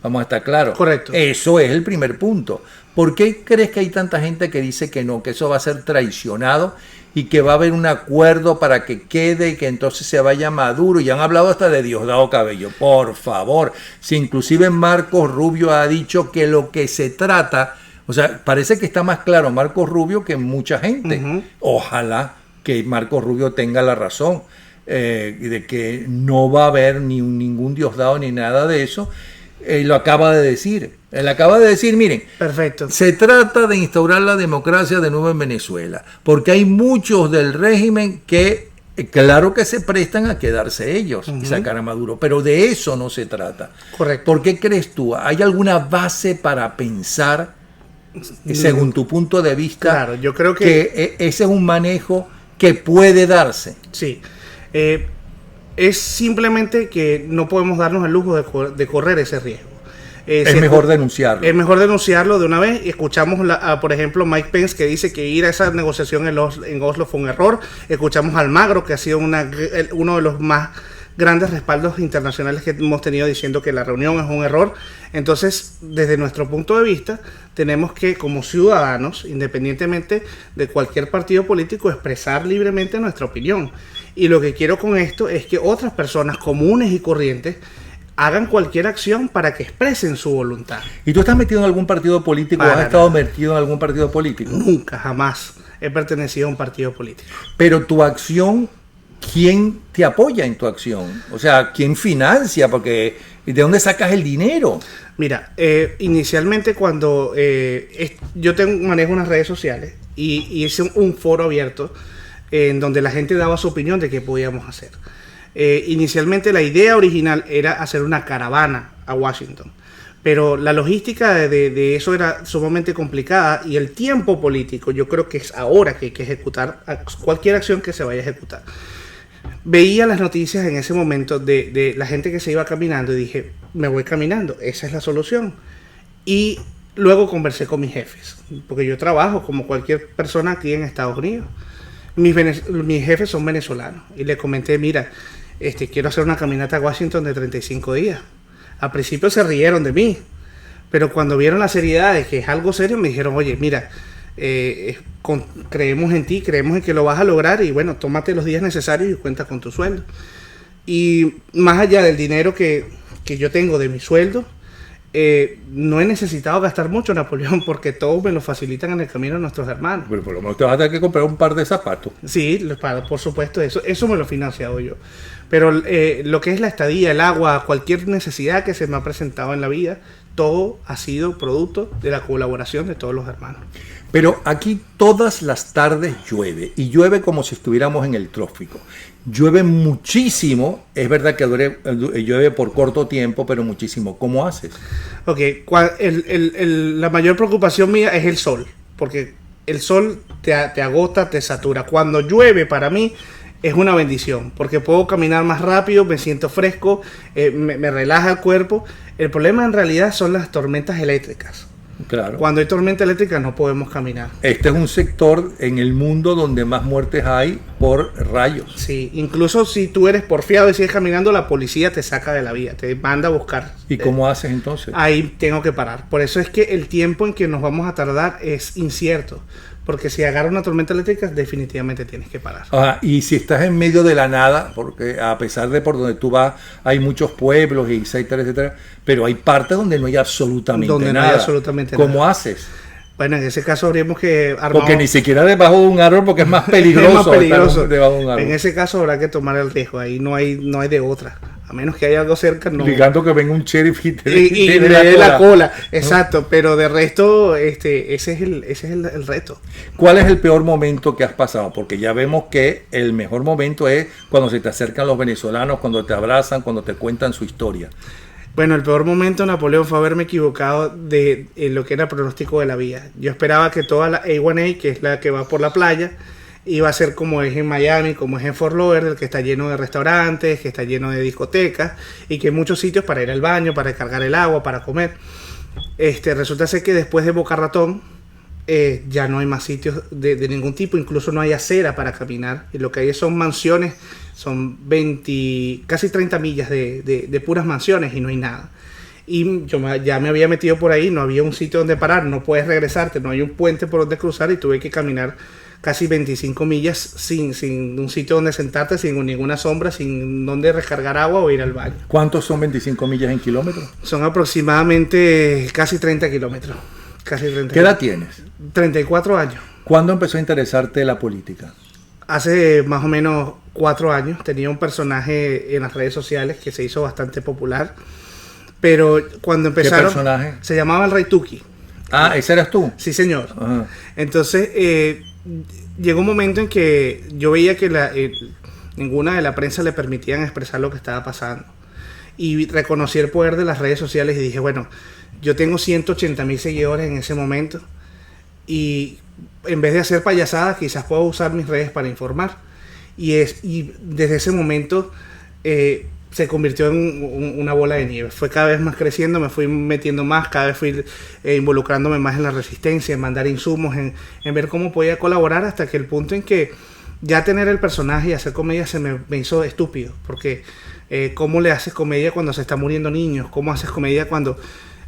Vamos a estar claros. Correcto. Eso es el primer punto. ¿Por qué crees que hay tanta gente que dice que no, que eso va a ser traicionado y que va a haber un acuerdo para que quede y que entonces se vaya Maduro? Y han hablado hasta de Diosdado Cabello. Por favor, si inclusive Marcos Rubio ha dicho que lo que se trata, o sea, parece que está más claro Marcos Rubio que mucha gente. Ojalá que Marcos Rubio tenga la razón, de que no va a haber ningún Diosdado ni nada de eso. Lo acaba de decir. Él acaba de decir, miren, Perfecto. se trata de instaurar la democracia de nuevo en Venezuela, porque hay muchos del régimen que, claro que se prestan a quedarse ellos y sacar a Maduro, pero de eso no se trata. Correcto. ¿Por qué crees tú? ¿Hay alguna base para pensar, según tu punto de vista, Claro, yo creo que ese es un manejo que puede darse? sí. Es simplemente que no podemos darnos el lujo de correr ese riesgo. Es mejor denunciarlo. Es mejor denunciarlo de una vez. Escuchamos, por ejemplo, Mike Pence, que dice que ir a esa negociación en Oslo fue un error. Escuchamos a Almagro, que ha sido uno de los más grandes respaldos internacionales que hemos tenido, diciendo que la reunión es un error. Entonces, desde nuestro punto de vista, tenemos que, como ciudadanos, independientemente de cualquier partido político, expresar libremente nuestra opinión. Y lo que quiero con esto es que otras personas comunes y corrientes hagan cualquier acción para que expresen su voluntad. ¿Y tú estás metido en algún partido político? ¿Has estado metido en algún partido político? Nunca, jamás he pertenecido a un partido político. Pero tu acción, ¿quién te apoya en tu acción? O sea, ¿quién financia? Porque ¿de dónde sacas el dinero? Mira, inicialmente cuando yo manejo unas redes sociales y hice un foro abierto en donde la gente daba su opinión de qué podíamos hacer. Inicialmente la idea original era hacer una caravana a Washington, pero la logística de eso era sumamente complicada y el tiempo político, yo creo que es ahora que hay que ejecutar cualquier acción que se vaya a ejecutar. Veía las noticias en ese momento de la gente que se iba caminando y dije, me voy caminando, esa es la solución. Y luego conversé con mis jefes, porque yo trabajo como cualquier persona aquí en Estados Unidos. Mis jefes son venezolanos y le comenté, mira, quiero hacer una caminata a Washington de 35 días. Al principio se rieron de mí, pero cuando vieron la seriedad de que es algo serio, me dijeron, oye, mira, creemos en ti, creemos en que lo vas a lograr y bueno, tómate los días necesarios y cuenta con tu sueldo. Y más allá del dinero que yo tengo de mi sueldo, no he necesitado gastar mucho, Napoleón, porque todos me lo facilitan en el camino a nuestros hermanos. Pero por lo menos te vas a tener que comprar un par de zapatos. Sí, por supuesto, eso me lo he financiado yo. Pero lo que es la estadía, el agua, cualquier necesidad que se me ha presentado en la vida, todo ha sido producto de la colaboración de todos los hermanos. Pero aquí todas las tardes llueve, y llueve como si estuviéramos en el trópico. Llueve muchísimo, es verdad que llueve por corto tiempo, pero muchísimo. ¿Cómo haces? Ok, la mayor preocupación mía es el sol, porque el sol te agota, te satura. Cuando llueve, para mí, es una bendición, porque puedo caminar más rápido, me siento fresco, me relaja el cuerpo. El problema en realidad son las tormentas eléctricas. Claro. Cuando hay tormenta eléctrica no podemos caminar. Este es un sector en el mundo donde más muertes hay por rayos. Sí, incluso si tú eres porfiado y sigues caminando, la policía te saca de la vía, te manda a buscar. ¿Y cómo haces entonces? Ahí tengo que parar. Por eso es que el tiempo en que nos vamos a tardar es incierto. Porque si agarra una tormenta eléctrica, definitivamente tienes que parar. Ajá, y si estás en medio de la nada, porque a pesar de por donde tú vas, hay muchos pueblos, y etcétera, etcétera, pero hay partes donde no hay absolutamente nada. Donde no hay absolutamente nada. ¿Cómo haces? Bueno, en ese caso habríamos que armar... Porque ni siquiera debajo de un árbol, porque es más peligroso. Es más peligroso. Estar debajo de un árbol. En ese caso habrá que tomar el riesgo. Ahí no hay de otra. A menos que haya algo cerca, no. Ligando que venga un sheriff y te dé la cola. Exacto, ¿no? Pero de resto, ese es el reto. ¿Cuál es el peor momento que has pasado? Porque ya vemos que el mejor momento es cuando se te acercan los venezolanos, cuando te abrazan, cuando te cuentan su historia. Bueno, el peor momento, Napoleón, fue haberme equivocado de lo que era el pronóstico de la vía. Yo esperaba que toda la A1A, que es la que va por la playa, iba a ser como es en Miami, como es en Fort Lauderdale, que está lleno de restaurantes, que está lleno de discotecas y que hay muchos sitios para ir al baño, para cargar el agua, para comer. Resulta ser que después de Boca Ratón ya no hay más sitios de ningún tipo, incluso no hay acera para caminar. Y lo que hay son mansiones, son casi 30 millas de puras mansiones y no hay nada. Y yo ya me había metido por ahí, no había un sitio donde parar, no puedes regresarte, no hay un puente por donde cruzar y tuve que caminar casi 25 millas sin un sitio donde sentarte, sin ninguna sombra, sin donde recargar agua o ir al baño. ¿Cuántos son 25 millas en kilómetros? Son aproximadamente casi 30 kilómetros. ¿Qué edad tienes? 34 años. ¿Cuándo empezó a interesarte la política? Hace más o menos 4 años. Tenía un personaje en las redes sociales que se hizo bastante popular. Pero cuando empezaron... ¿Qué personaje? Se llamaba el Rey Tuki. Ah, ¿ese eras tú? Sí, señor. Ajá. Entonces, llegó un momento en que yo veía que ninguna de la prensa le permitían expresar lo que estaba pasando. Y reconocí el poder de las redes sociales y dije, bueno, yo tengo 180,000 seguidores en ese momento y en vez de hacer payasadas, quizás puedo usar mis redes para informar. Y desde ese momento se convirtió en una bola de nieve. Fue cada vez más creciendo, me fui metiendo más, cada vez fui involucrándome más en la resistencia, en mandar insumos, en ver cómo podía colaborar, hasta que el punto en que ya tener el personaje y hacer comedia se me hizo estúpido, porque ¿cómo le haces comedia cuando se están muriendo niños? ¿Cómo haces comedia cuando...?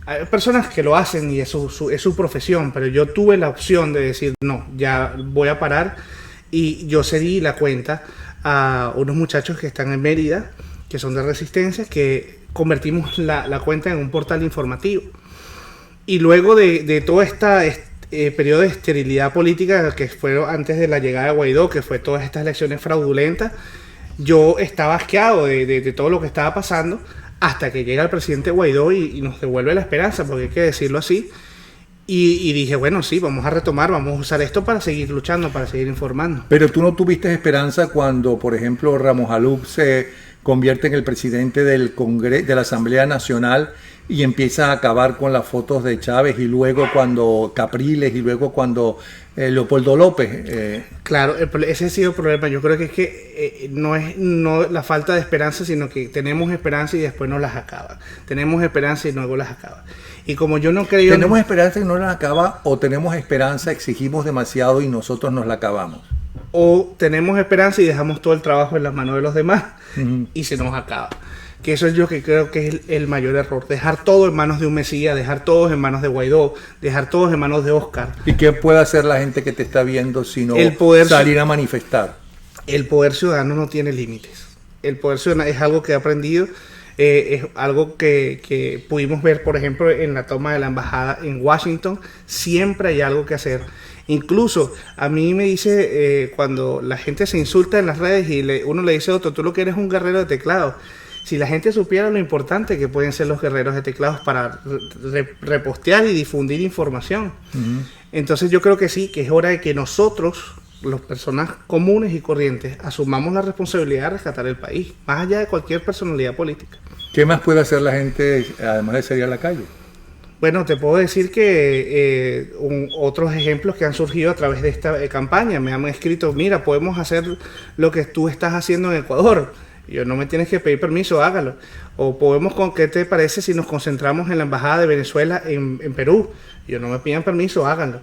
Hay personas que lo hacen y es su profesión, pero yo tuve la opción de decir, no, ya voy a parar, y yo cedí la cuenta a unos muchachos que están en Mérida, que son de Resistencia, que convertimos la cuenta en un portal informativo. Y luego de todo este periodo de esterilidad política que fue antes de la llegada de Guaidó, que fue todas estas elecciones fraudulentas, yo estaba asqueado de todo lo que estaba pasando, hasta que llega el presidente Guaidó y nos devuelve la esperanza, porque hay que decirlo así. Y dije, bueno, sí, vamos a retomar, vamos a usar esto para seguir luchando, para seguir informando. Pero tú no tuviste esperanza cuando, por ejemplo, Ramos Alup se convierte en el presidente del Congreso, de la Asamblea Nacional, y empieza a acabar con las fotos de Chávez, y luego cuando Capriles, y luego cuando Leopoldo López. Claro, ese ha sido el problema. Yo creo que es que no es la falta de esperanza, sino que tenemos esperanza y después nos las acaba. Tenemos esperanza y luego las acaba. Y como yo no creo... ¿Tenemos esperanza y no las acaba, o tenemos esperanza, exigimos demasiado y nosotros nos la acabamos? O tenemos esperanza y dejamos todo el trabajo en las manos de los demás, y se nos acaba. Que eso es yo que creo que es el mayor error. Dejar todo en manos de un Mesías, dejar todo en manos de Guaidó, dejar todo en manos de Oscar. ¿Y qué puede hacer la gente que te está viendo si no salir a manifestar? El poder ciudadano no tiene límites. El poder ciudadano es algo que he aprendido, es algo que pudimos ver, por ejemplo, en la toma de la embajada en Washington. Siempre hay algo que hacer. Incluso a mí me dice, cuando la gente se insulta en las redes y uno le dice a otro, tú lo que eres un guerrero de teclado. Si la gente supiera lo importante que pueden ser los guerreros de teclados para repostear y difundir información. Entonces yo creo que sí, que es hora de que nosotros, las personas comunes y corrientes, asumamos la responsabilidad de rescatar el país, más allá de cualquier personalidad política. ¿Qué más puede hacer la gente, además de salir a la calle? Bueno, te puedo decir que otros ejemplos que han surgido a través de esta campaña, me han escrito, mira, podemos hacer lo que tú estás haciendo en Ecuador. Yo, no me tienes que pedir permiso, hágalo. O podemos, ¿qué te parece si nos concentramos en la embajada de Venezuela en Perú? Yo, no me pidan permiso, háganlo.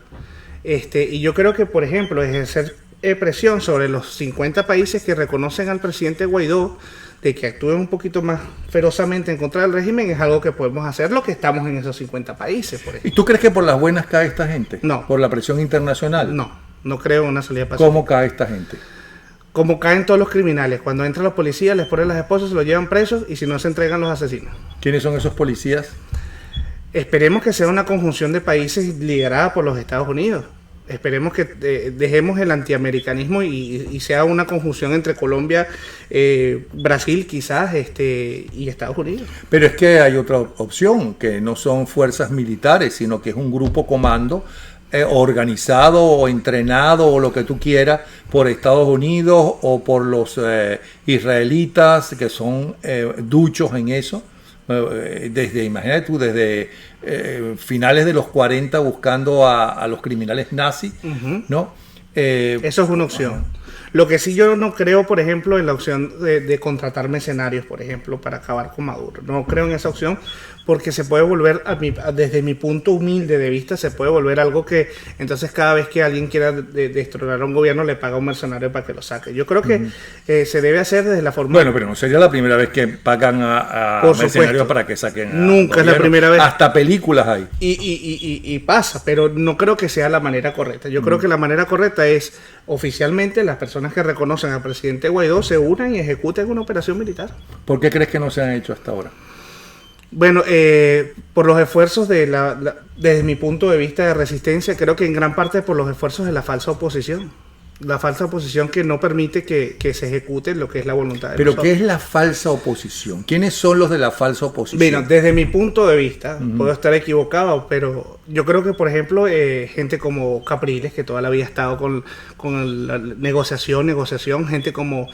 Y yo creo que, por ejemplo, ejercer presión sobre los 50 países que reconocen al presidente Guaidó, de que actúen un poquito más ferozamente en contra del régimen, es algo que podemos hacer, lo que estamos en esos 50 países, por ejemplo. ¿Y tú crees que por las buenas cae esta gente? No. ¿Por la presión internacional? No creo en una salida pacífica. ¿Cómo cae esta gente? Como caen todos los criminales. Cuando entran los policías, les ponen las esposas, se los llevan presos, y si no, se entregan los asesinos. ¿Quiénes son esos policías? Esperemos que sea una conjunción de países liderada por los Estados Unidos. Esperemos que dejemos el antiamericanismo y sea una conjunción entre Colombia, Brasil quizás, y Estados Unidos. Pero es que hay otra opción, que no son fuerzas militares, sino que es un grupo comando organizado o entrenado o lo que tú quieras por Estados Unidos o por los israelitas, que son duchos en eso. Imagínate tú, desde finales de los 40 buscando a los criminales nazis, ¿no? Eso es una opción. Lo que sí yo no creo, por ejemplo, en la opción de contratar mercenarios, por ejemplo, para acabar con Maduro. No creo en esa opción, porque se puede volver, desde mi punto humilde de vista, se puede volver algo que entonces cada vez que alguien quiera destronar a un gobierno le paga a un mercenario para que lo saque. Yo creo que se debe hacer desde la forma... Bueno, pero no sería la primera vez que pagan a mercenarios para que saquen a Nunca es la primera vez. Hasta películas hay. Y pasa, pero no creo que sea la manera correcta. Yo creo que la manera correcta es, oficialmente, las personas que reconocen al presidente Guaidó se unan y ejecuten una operación militar. ¿Por qué crees que no se han hecho hasta ahora? Bueno, por los esfuerzos desde mi punto de vista de resistencia, creo que en gran parte por los esfuerzos de la falsa oposición. La falsa oposición que no permite que se ejecute lo que es la voluntad de ¿Pero nosotros. qué es la falsa oposición? ¿Quiénes son los de la falsa oposición? Bueno, desde mi punto de vista, puedo estar equivocado, pero yo creo que, por ejemplo, gente como Capriles, que toda la vida ha estado con la negociación, gente como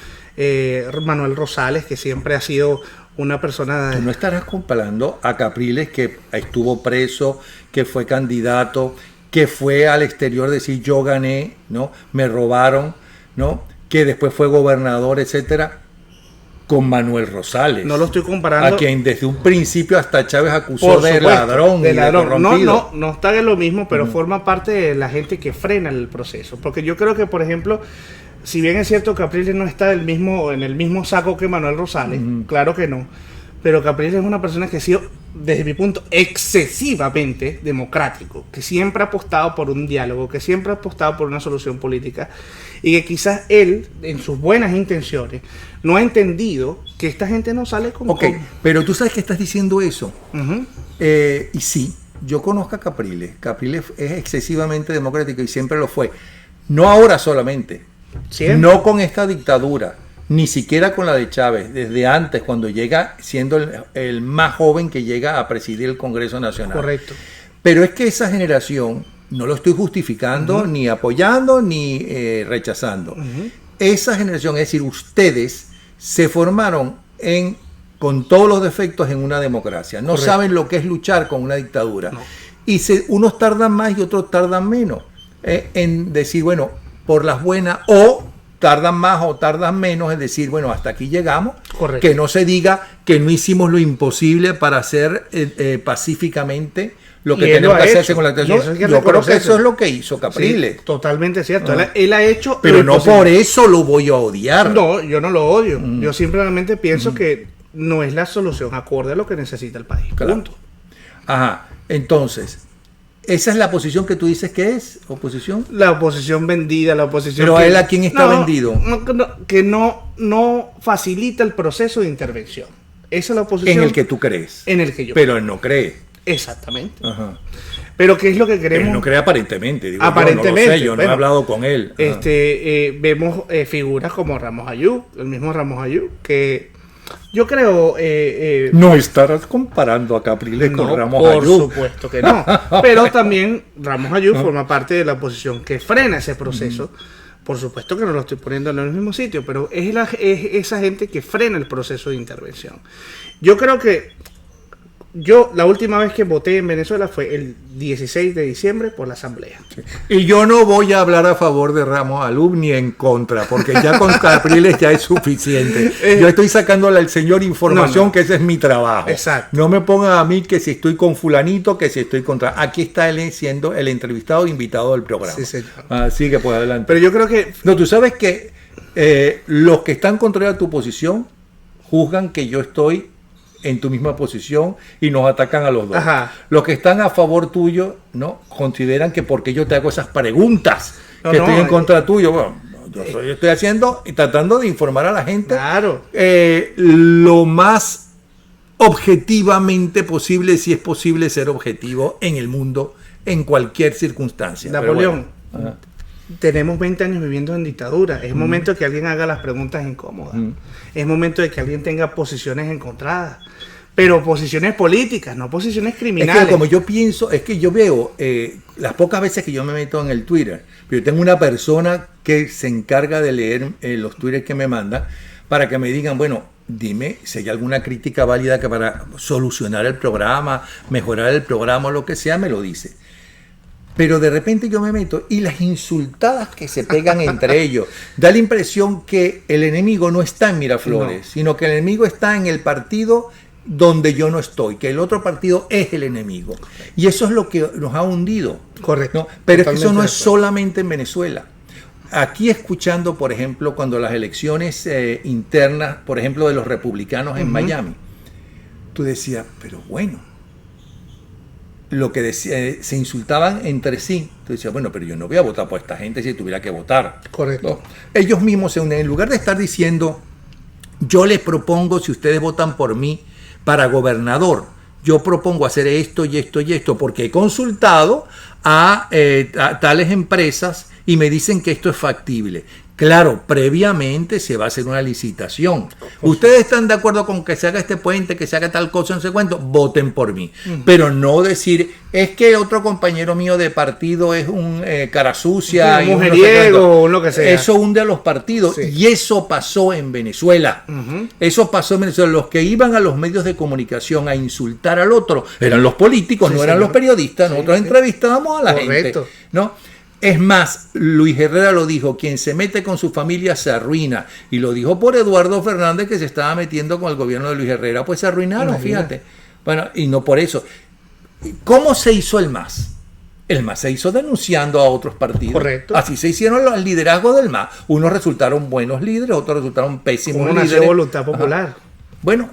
Manuel Rosales, que siempre ha sido una persona... ¿Tú no estarás comparando a Capriles, que estuvo preso, que fue candidato, que fue al exterior decir yo gané, ¿no? Me robaron, ¿no? Que después fue gobernador, etcétera, con Manuel Rosales. No lo estoy comparando. A quien desde un principio hasta Chávez acusó Por de supuesto, ladrón. de y ladrón. de corrompido. No está en lo mismo, pero forma parte de la gente que frena el proceso. Porque yo creo que, por ejemplo, si bien es cierto que Capriles no está en el mismo saco que Manuel Rosales, claro que no, pero Capriles es una persona que ha sido, desde mi punto, excesivamente democrático, que siempre ha apostado por un diálogo, que siempre ha apostado por una solución política, y que quizás él, en sus buenas intenciones, no ha entendido que esta gente no sale con... Ok, pero tú sabes que estás diciendo eso. Ujú. Y sí, yo conozco a Capriles. Capriles es excesivamente democrático y siempre lo fue. No ahora solamente. Siempre. No con esta dictadura, ni siquiera con la de Chávez, desde antes, cuando llega siendo el más joven que llega a presidir el Congreso Nacional. Correcto. Pero es que esa generación, no lo estoy justificando, ni apoyando, ni rechazando. Esa generación, es decir, ustedes se formaron con todos los defectos en una democracia. No Correcto. saben lo que es luchar con una dictadura. No. Y unos tardan más y otros tardan menos en decir, bueno, por las buenas, o tardan más o tardan menos en decir, bueno, hasta aquí llegamos. Correcto. Que no se diga que no hicimos lo imposible para hacer pacíficamente lo que Y él tenemos lo que ha hacerse hecho. con la Y eso hay dictadura. que Yo creo que reconocerlo. eso es lo que hizo Capriles. Sí, totalmente cierto. Él ha hecho... Pero lo no imposible. por eso lo voy a odiar. No, yo no lo odio. Yo simplemente pienso que no es la solución acorde a lo que necesita el país. Claro. Punto. Ajá. Entonces, esa es la posición que tú dices que es, oposición. La oposición vendida, la oposición... Pero a él, ¿a quién está vendido? Que no facilita el proceso de intervención. Esa es la oposición. En el que tú crees. En el que yo... Pero él no cree. Exactamente. Ajá. Pero ¿qué es lo que queremos? Él no cree aparentemente. Digo, Aparentemente, yo no lo sé, yo no bueno, he hablado con él. Ajá. Vemos figuras como Ramos Ayú, el mismo Ramos Ayú, que yo creo... No estarás comparando a Capriles no, con Ramos por Ayú. supuesto que no. Pero también Ramos Ayú forma parte de la oposición que frena ese proceso. Por supuesto que no lo estoy poniendo en el mismo sitio, pero es esa gente que frena el proceso de intervención. Yo creo que la última vez que voté en Venezuela fue el 16 de diciembre por la asamblea. Y yo no voy a hablar a favor de Ramos Ayú ni en contra, porque ya con Capriles ya es suficiente. Yo estoy sacándole al señor información, que ese es mi trabajo. Exacto. No me pongan a mí que si estoy con fulanito, que si estoy contra... Aquí está él siendo el entrevistado e invitado del programa. Sí, señor. Así que pues adelante. Pero yo creo que... No, tú sabes que los que están contra a tu posición juzgan que yo estoy en tu misma posición y nos atacan a los dos. Ajá. Los que están a favor tuyo, ¿no? Consideran que porque yo te hago esas preguntas que estoy en contra tuyo, bueno, yo estoy haciendo y tratando de informar a la gente Claro. lo más objetivamente posible, si es posible ser objetivo en el mundo, en cualquier circunstancia. Pero Napoleón, bueno. Ajá. tenemos 20 años viviendo en dictadura. Es momento de que alguien haga las preguntas incómodas. Es momento de que alguien tenga posiciones encontradas. Pero posiciones políticas, no posiciones Es criminales. que como yo pienso, es que yo veo las pocas veces que yo me meto en el Twitter, pero yo tengo una persona que se encarga de leer los Twitter que me manda para que me digan, bueno, dime si hay alguna crítica válida que para solucionar el programa, mejorar el programa o lo que sea, me lo dice. Pero de repente yo me meto y las insultadas que se pegan entre ellos, da la impresión que el enemigo no está en Miraflores, sino que el enemigo está en el partido donde yo no estoy, que el otro partido es el enemigo. Y eso es lo que nos ha hundido. Correcto. ¿No? Pero es que eso Totalmente no de es acuerdo. solamente en Venezuela. Aquí escuchando, por ejemplo, cuando las elecciones internas, por ejemplo, de los republicanos en Miami, tú decías, pero bueno, lo que decía, se insultaban entre sí. Tú decías, bueno, pero yo no voy a votar por esta gente si tuviera que votar. Correcto. ¿No? Ellos mismos se unen. En lugar de estar diciendo, yo les propongo, si ustedes votan por mí para gobernador, yo propongo hacer esto y esto y esto, porque he consultado a tales empresas y me dicen que esto es factible. Claro, previamente se va a hacer una licitación. Ustedes están de acuerdo con que se haga este puente, que se haga tal cosa, no sé cuánto, voten por mí. Pero no decir, es que otro compañero mío de partido es un cara sucia, Un y no sé mujeriego, cuánto. o lo que sea. Eso hunde a los partidos. Sí. Y eso pasó en Venezuela. Eso pasó en Venezuela. Los que iban a los medios de comunicación a insultar al otro eran los políticos, Sí, no eran señor. los periodistas. Sí, Nosotros sí. entrevistábamos a la Correcto. gente, ¿no? Es más, Luis Herrera lo dijo, quien se mete con su familia se arruina. Y lo dijo por Eduardo Fernández, que se estaba metiendo con el gobierno de Luis Herrera. Pues se arruinaron, fíjate. Bueno, y no por eso. ¿Cómo se hizo el MAS? El MAS se hizo denunciando a otros partidos. Correcto. Así se hicieron los liderazgos del MAS. Unos resultaron buenos líderes, otros resultaron pésimos Como nació líderes. Voluntad Popular. Ajá. Bueno,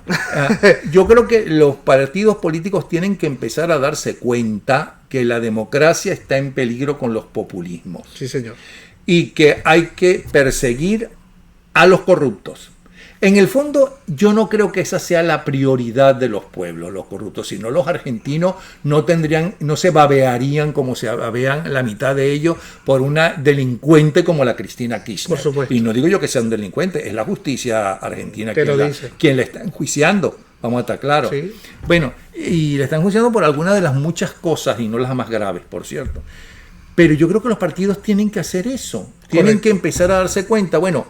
yo creo que los partidos políticos tienen que empezar a darse cuenta que la democracia está en peligro con los populismos. Sí, señor. Y que hay que perseguir a los corruptos. En el fondo, yo no creo que esa sea la prioridad de los pueblos, los corruptos, sino los argentinos no se babearían como se babean la mitad de ellos por una delincuente como la Cristina Kirchner. Por supuesto. Y no digo yo que sea un delincuente, es la justicia argentina quien la está enjuiciando. Vamos a estar claros. Sí. Bueno, y le están enjuiciando por algunas de las muchas cosas y no las más graves, por cierto. Pero yo creo que los partidos tienen que hacer eso. Tienen Correcto. que empezar a darse cuenta, bueno,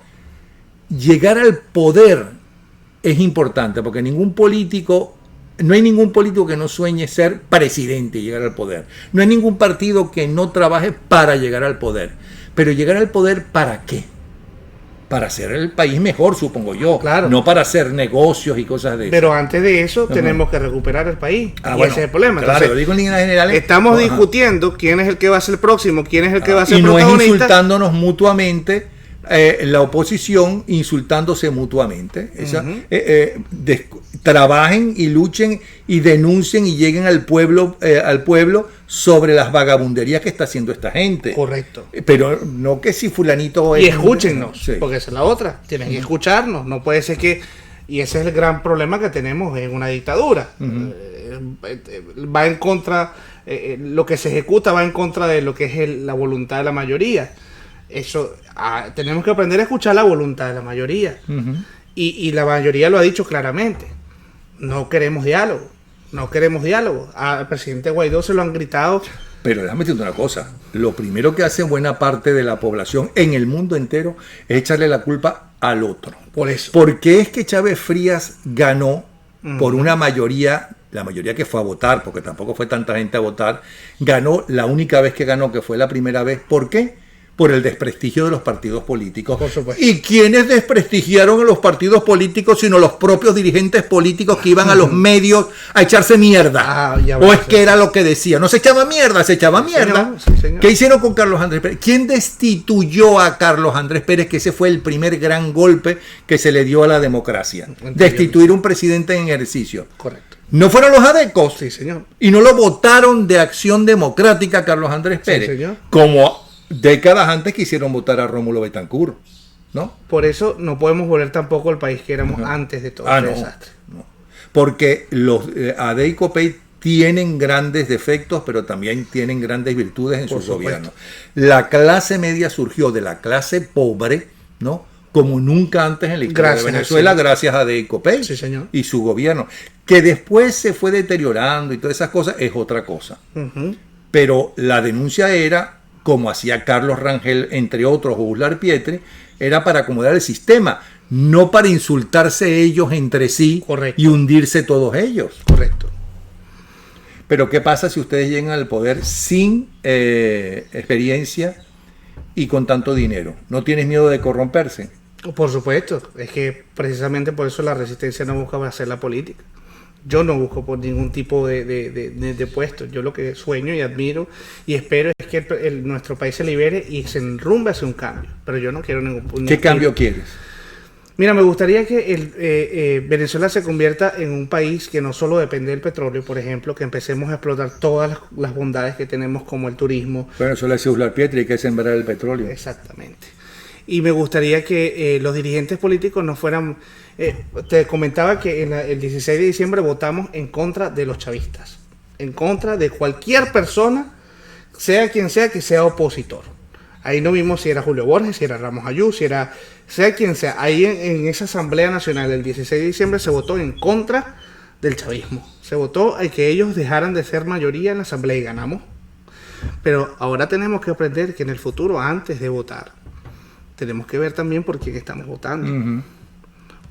llegar al poder es importante, porque no hay ningún político que no sueñe ser presidente y llegar al poder. No hay ningún partido que no trabaje para llegar al poder. Pero llegar al poder, ¿para qué? Para hacer el país mejor, supongo yo. Claro. No para hacer negocios y cosas de eso. Pero antes de eso tenemos que recuperar el país. Y Bueno, ese es el problema. Claro, Entonces, lo digo en líneas generales. estamos Ajá. discutiendo quién es el que va a ser el próximo, quién es el que va a ser y no es protagonista. insultándonos mutuamente, la oposición insultándose mutuamente. Trabajen y luchen y denuncien y lleguen al pueblo sobre las vagabunderías que está haciendo esta gente. Correcto. Pero no que si fulanito Y escúchennos, Sí. porque esa es la otra. Tienen que escucharnos. No puede ser que... Y ese es el gran problema que tenemos en una dictadura. Va en contra... lo que se ejecuta va en contra de lo que es la voluntad de la mayoría. Eso, tenemos que aprender a escuchar la voluntad de la mayoría. Y la mayoría lo ha dicho claramente. No queremos diálogo. No queremos diálogo. Al presidente Guaidó se lo han gritado. Pero déjame decirte una cosa. Lo primero que hace buena parte de la población en el mundo entero es echarle la culpa al otro. Por eso. ¿Por qué es que Chávez Frías ganó por una mayoría, la mayoría que fue a votar, porque tampoco fue tanta gente a votar, ganó la única vez que ganó, que fue la primera vez? ¿Por qué? Por el desprestigio de los partidos políticos. Por supuesto. ¿Y quiénes desprestigiaron a los partidos políticos sino los propios dirigentes políticos que iban a los medios a echarse mierda? ¿O es que era lo que decía? No se echaba mierda, se echaba mierda. Sí, señor. ¿Qué hicieron con Carlos Andrés Pérez? ¿Quién destituyó a Carlos Andrés Pérez? Que ese fue el primer gran golpe que se le dio a la democracia. Destituir un presidente en ejercicio. Correcto. ¿No fueron los adecos? Sí, señor. Y no lo votaron de Acción Democrática a Carlos Andrés Pérez. Sí, señor. Como décadas antes quisieron votar a Rómulo Betancourt, ¿no? Por eso no podemos volver tampoco al país que éramos antes de todo este no, desastre. no. Porque los AD y COPEI tienen grandes defectos, pero también tienen grandes virtudes en sus gobiernos. La clase media surgió de la clase pobre, ¿no? Como nunca antes en la historia de Venezuela, gracias a AD y COPEI, sí, señor, y su gobierno. Que después se fue deteriorando y todas esas cosas es otra cosa. Pero la denuncia era, como hacía Carlos Rangel, entre otros, o Uslar Pietri, era para acomodar el sistema, no para insultarse ellos entre sí. Correcto. Y hundirse todos ellos. Correcto. Pero ¿qué pasa si ustedes llegan al poder sin experiencia y con tanto dinero? ¿No tienes miedo de corromperse? Por supuesto, es que precisamente por eso la resistencia no busca hacer la política. Yo no busco por ningún tipo de puesto. Yo lo que sueño y admiro y espero es que nuestro país se libere y se enrumbe hacia un cambio. Pero yo no quiero ningún... ¿Qué cambio quieres? Mira, me gustaría que Venezuela se convierta en un país que no solo depende del petróleo, por ejemplo, que empecemos a explotar todas las bondades que tenemos como el turismo. Bueno, eso le decía Uslar Pietri, hay que sembrar el petróleo. Exactamente. Y me gustaría que los dirigentes políticos no fueran... te comentaba que el 16 de diciembre votamos en contra de los chavistas, en contra de cualquier persona, sea quien sea, que sea opositor. Ahí no vimos si era Julio Borges, si era Ramos Ayú, si era... sea quien sea. Ahí en esa Asamblea Nacional del 16 de diciembre se votó en contra del chavismo. Se votó a que ellos dejaran de ser mayoría en la Asamblea y ganamos. Pero ahora tenemos que aprender que en el futuro, antes de votar, tenemos que ver también por quién estamos votando.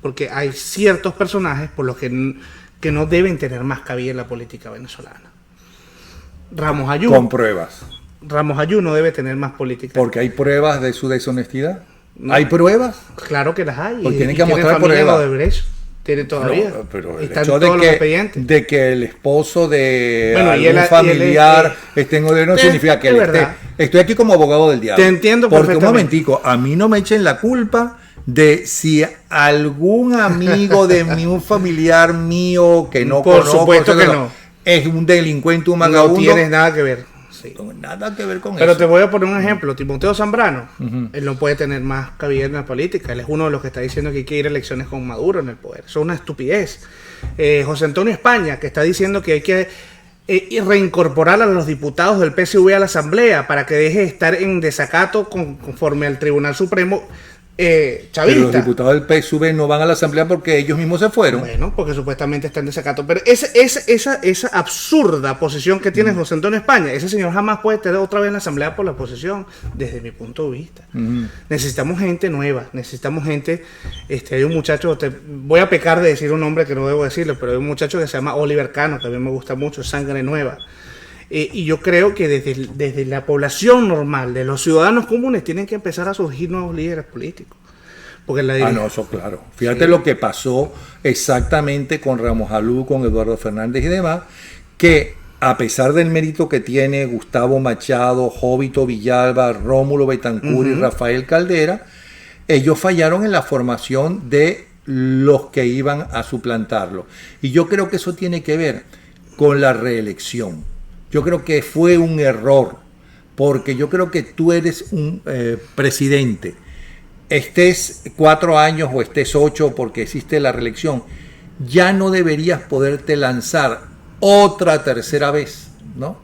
Porque hay ciertos personajes por los que no deben tener más cabida en la política venezolana. Ramos Ayú. Con pruebas. Ramos Ayú no debe tener más política. Porque hay pruebas de su deshonestidad. No. ¿Hay pruebas? Claro que las hay. Pues tienen y que mostrar familia en pruebas. Odebrecht. Tiene todavía. No, pero el Están hecho todos los de expedientes. que el esposo de Bueno, y algún él- familiar esté en Odebrecht no significa que es él esté. verdad. Estoy aquí como abogado del diablo. Te entiendo Porque un perfectamente. momentico, a mí no me echen la culpa de si algún amigo de mí, un familiar mío que no Por conozco, supuesto que etcétera, no. es un delincuente, un No vagabundo. tienes nada que ver. Sí. No tiene nada que ver con Pero eso. te voy a poner un ejemplo. Timoteo Zambrano, él no puede tener más cabida en la política. Él es uno de los que está diciendo que hay que ir a elecciones con Maduro en el poder. Eso es una estupidez. José Antonio España, que está diciendo que hay que reincorporar a los diputados del PSV a la Asamblea para que deje de estar en desacato conforme al Tribunal Supremo Pero los chavista. diputados del PSV no van a la asamblea porque ellos mismos se fueron. Bueno, porque supuestamente está en desacato. Pero esa absurda posición que tiene José Antonio España, ese señor jamás puede tener otra vez en la asamblea por la oposición, desde mi punto de vista. Necesitamos gente nueva, necesitamos gente. Hay un muchacho, voy a pecar de decir un nombre que no debo decirlo, pero hay un muchacho que se llama Oliver Cano, que a mí me gusta mucho, Sangre Nueva. Y yo creo que desde la población normal, de los ciudadanos comunes, tienen que empezar a surgir nuevos líderes políticos. Porque No, eso claro. Fíjate lo que pasó exactamente con Ramos Alú, con Eduardo Fernández y demás, que a pesar del mérito que tiene Gustavo Machado, Jovito Villalba, Rómulo Betancourt y Rafael Caldera, ellos fallaron en la formación de los que iban a suplantarlo. Y yo creo que eso tiene que ver con la reelección. Yo creo que fue un error, porque yo creo que tú eres un presidente, estés 4 años o estés 8 porque existe la reelección, ya no deberías poderte lanzar otra tercera vez, ¿no?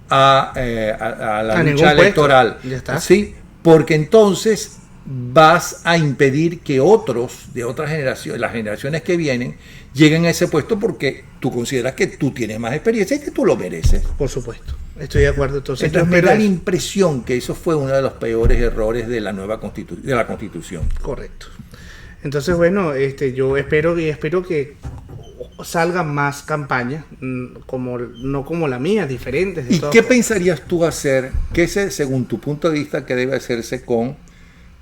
a la A ningún lucha puesto. electoral. Ya está. Sí, porque entonces vas a impedir que otros de otras generaciones, las generaciones que vienen, lleguen a ese puesto porque tú consideras que tú tienes más experiencia y que tú lo mereces. Por supuesto, estoy de acuerdo. Entonces yo me espero da la eso. impresión que eso fue uno de los peores errores de la nueva de la Constitución. Correcto. Entonces, bueno, yo espero que salgan más campañas, no como la mía, diferentes. de ¿Y todas qué formas. pensarías tú hacer, según tu punto de vista, que debe hacerse con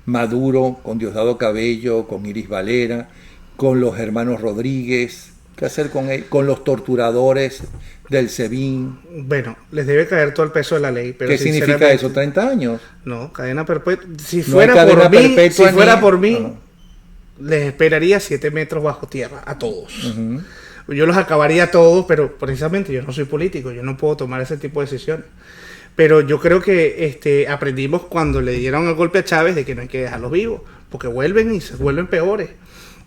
Maduro, con Diosdado Cabello, con Iris Valera, con los hermanos Rodríguez? ¿Qué hacer con los torturadores del SEBIN? Bueno, les debe caer todo el peso de la ley. Pero ¿Qué significa sinceramente, eso? ¿30 años? No, cadena perpetua. Si No fuera hay cadena por mí, perpetua si fuera ni- por mí, Ajá. les esperaría 7 metros bajo tierra a todos. Yo los acabaría a todos, pero precisamente yo no soy político, yo no puedo tomar ese tipo de decisiones. Pero yo creo que aprendimos cuando le dieron el golpe a Chávez de que no hay que dejarlos vivos, porque vuelven y se vuelven peores.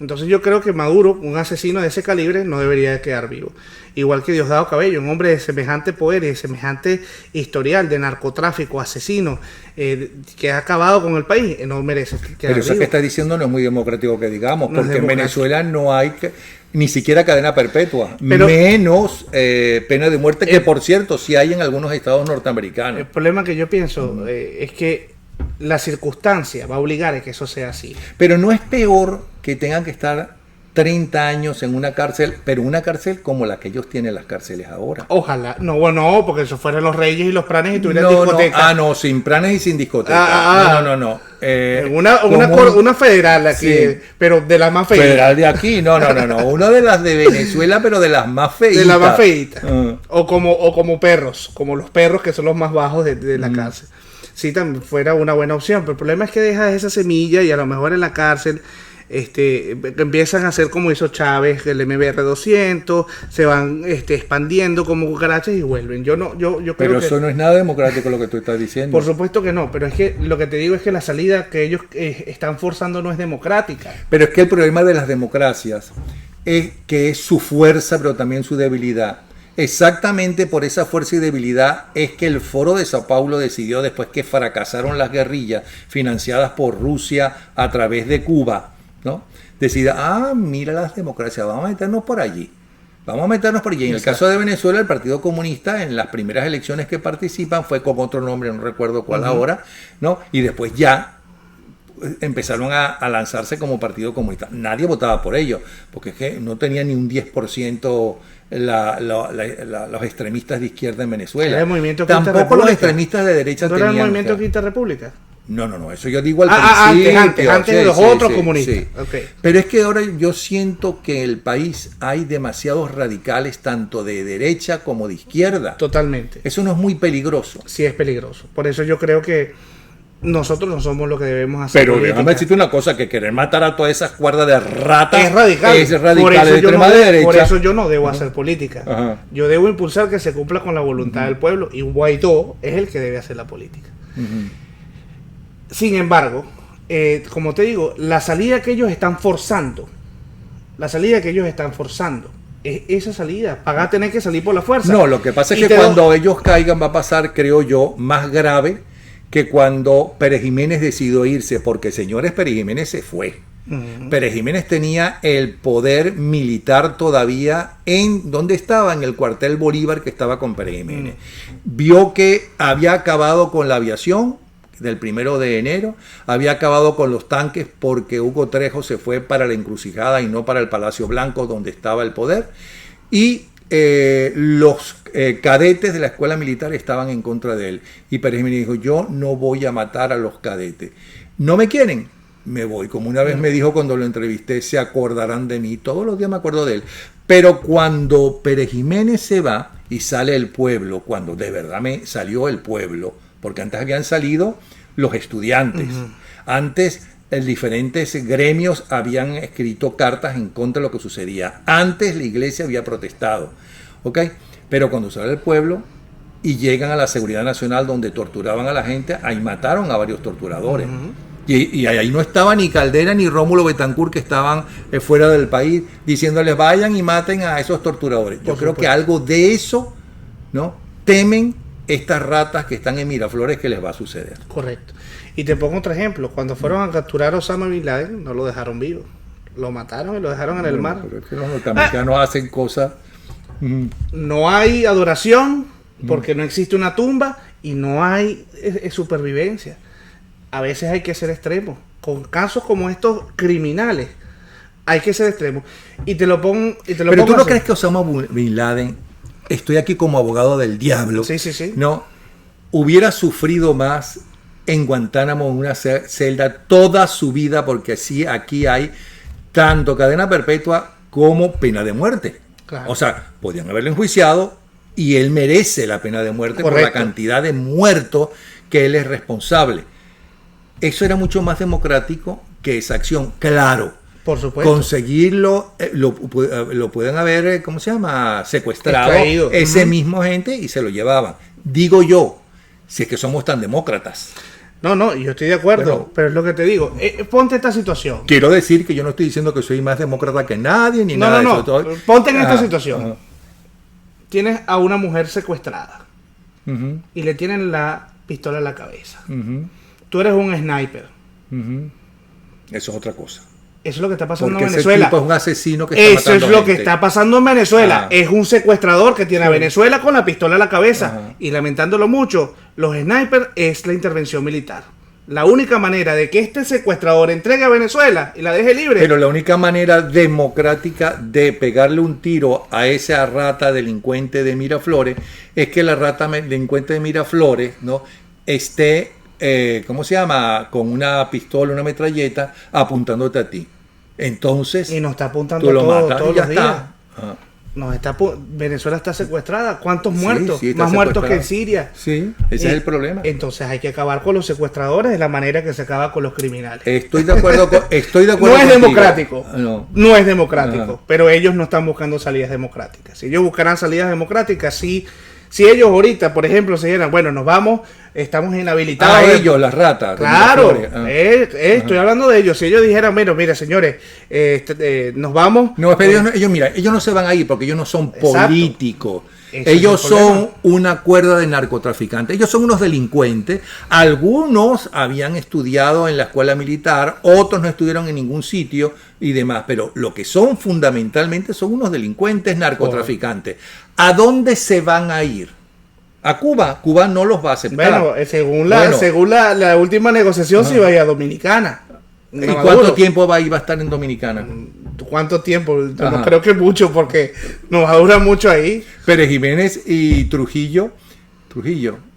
Entonces yo creo que Maduro, un asesino de ese calibre, no debería de quedar vivo. Igual que Diosdado Cabello, un hombre de semejante poder y de semejante historial de narcotráfico, asesino, que ha acabado con el país, no merece quedar Pero eso vivo. que estás diciendo no es muy democrático que digamos, No es porque en democrático. Venezuela no hay ni siquiera cadena perpetua, Pero- menos pena de muerte, que por cierto sí hay en algunos estados norteamericanos. El problema que yo pienso es que la circunstancia va a obligar a que eso sea así. Pero no es peor que tengan que estar 30 años en una cárcel, pero una cárcel como la que ellos tienen las cárceles ahora. Ojalá. No, bueno, porque eso fueran los Reyes y los Pranes y tuvieran No, discoteca. no, sin planes y sin discoteca. Ah, no. Una federal aquí, Sí. pero de las más feitas. Federal de aquí, no. Una de las de Venezuela, pero de las más feitas. De las más feitas. Ah. O como perros, como los perros que son los más bajos de la cárcel. Sí, también fuera una buena opción, pero el problema es que dejas esa semilla y a lo mejor en la cárcel empiezan a hacer como hizo Chávez, el MBR 200, se van expandiendo como cucarachas y vuelven. Yo creo Pero que... eso no es nada democrático lo que tú estás diciendo. Por supuesto que no, pero es que lo que te digo es que la salida que ellos están forzando no es democrática. Pero es que el problema de las democracias es que es su fuerza, pero también su debilidad. Exactamente por esa fuerza y debilidad es que el Foro de Sao Paulo decidió, después que fracasaron las guerrillas financiadas por Rusia a través de Cuba, ¿no? Decida, mira las democracias, vamos a meternos por allí. Vamos a meternos por allí. En el caso de Venezuela, el Partido Comunista, en las primeras elecciones que participan, fue con otro nombre, no recuerdo cuál ahora, ¿no? Y después ya empezaron a lanzarse como partido comunista. Nadie votaba por ellos, porque es que no tenía ni un 10% los extremistas de izquierda en Venezuela. ¿Era el movimiento Quinta Tampoco República? los extremistas de derecha ¿No tenían. era el movimiento Quinta República? No, eso yo digo al principio. Antes de los otros comunistas. Sí. Okay. Pero es que ahora yo siento que en el país hay demasiados radicales, tanto de derecha como de izquierda. Totalmente. Eso no es muy peligroso. Sí es peligroso. Por eso yo creo que nosotros no somos lo que debemos hacer. Pero política. déjame decirte una cosa, que querer matar a todas esas cuerdas de ratas Es radical. es radical, por es eso, de yo no, extrema derecha. por eso yo no debo hacer política. Ajá. Yo debo impulsar que se cumpla con la voluntad del pueblo, y Guaidó es el que debe hacer la política. Sin embargo, como te digo, la salida que ellos están forzando, es esa salida. Van a tener que salir por la fuerza. No, lo que pasa es Y que cuando ellos caigan va a pasar, creo yo, más grave que cuando Pérez Jiménez decidió irse, porque señores, Pérez Jiménez se fue. Pérez Jiménez tenía el poder militar todavía en donde estaba, en el cuartel Bolívar que estaba con Pérez Jiménez. Vio que había acabado con la aviación del 1 de enero, había acabado con los tanques porque Hugo Trejo se fue para la encrucijada y no para el Palacio Blanco donde estaba el poder, y los cadetes de la escuela militar estaban en contra de él, y Pérez Jiménez dijo: yo no voy a matar a los cadetes, no me quieren, me voy. Como una vez me dijo cuando lo entrevisté, se acordarán de mí, todos los días me acuerdo de él. Pero cuando Pérez Jiménez se va y sale el pueblo, cuando de verdad me salió el pueblo, porque antes habían salido los estudiantes, antes diferentes gremios habían escrito cartas en contra de lo que sucedía, antes la iglesia había protestado, ¿ok? Pero cuando sale el pueblo y llegan a la Seguridad Nacional donde torturaban a la gente, ahí mataron a varios torturadores. Y ahí no estaba ni Caldera ni Rómulo Betancourt, que estaban fuera del país, diciéndoles vayan y maten a esos torturadores. Yo creo que algo de eso, ¿no?, temen estas ratas que están en Miraflores que les va a suceder. Correcto. Y te pongo otro ejemplo. Cuando fueron a capturar a Osama Bin Laden, no lo dejaron vivo. Lo mataron y lo dejaron en el mar. Pero es que los norteamericanos hacen cosas... No hay adoración porque no existe una tumba y no hay supervivencia. A veces hay que ser extremos. Con casos como estos criminales, hay que ser extremos. Y te lo pongo. Pero tú no crees que Osama Bin Laden, estoy aquí como abogado del diablo, sí, no hubiera sufrido más en Guantánamo, en una celda, toda su vida, porque sí, aquí hay tanto cadena perpetua como pena de muerte. Claro. O sea, podían haberlo enjuiciado y él merece la pena de muerte. Correcto. Por la cantidad de muertos que él es responsable. Eso era mucho más democrático que esa acción. Claro, por supuesto. Conseguirlo, lo pueden haber, ¿cómo se llama?, secuestrado extraído. Ese mismo gente y se lo llevaban. Digo yo, si es que somos tan demócratas. No, yo estoy de acuerdo, pero es lo que te digo. Ponte esta situación. Quiero decir que yo no estoy diciendo que soy más demócrata que nadie, ni nada de eso. Todo. Ponte en esta situación. Tienes a una mujer secuestrada y le tienen la pistola en la cabeza. Tú eres un sniper. Eso es otra cosa. Eso es lo que está pasando porque en Venezuela. Ese tipo es un asesino que está matando. Eso es lo que está pasando en Venezuela. Es un secuestrador que tiene a Venezuela con la pistola en la cabeza. Y lamentándolo mucho, los snipers es la intervención militar. La única manera de que este secuestrador entregue a Venezuela y la deje libre. Pero la única manera democrática de pegarle un tiro a esa rata delincuente de Miraflores es que la rata delincuente de Miraflores, ¿no?, esté... ¿cómo se llama?, con una pistola, una metralleta, apuntándote a ti. Entonces, y nos está apuntando tú lo matas todos y ya los días. está. Venezuela está secuestrada. ¿Cuántos muertos? Más muertos que en Siria. Sí, ese es el problema. Entonces hay que acabar con los secuestradores de la manera que se acaba con los criminales. Estoy de acuerdo No es democrático. No es democrático. Pero ellos no están buscando salidas democráticas. Si ellos buscaran salidas democráticas, sí. Si ellos ahorita, por ejemplo, se dijeran, bueno, nos vamos, estamos inhabilitados. Ellos, las ratas. Claro, estoy hablando de ellos. Si ellos dijeran, bueno, mira, señores, nos vamos. No, pero ellos no se van a ir porque ellos no son políticos. Ellos son una cuerda de narcotraficantes. Ellos son unos delincuentes. Algunos habían estudiado en la escuela militar, otros no estudiaron en ningún sitio y demás. Pero lo que son fundamentalmente son unos delincuentes narcotraficantes. ¿A dónde se van a ir? A Cuba. Cuba no los va a aceptar. Bueno, según la última negociación se iba a ir a Dominicana. ¿Y cuánto tiempo iba a estar en Dominicana? ¿Cuánto tiempo? Ajá. No creo que mucho, porque nos va a durar mucho ahí. Pérez Jiménez y Trujillo,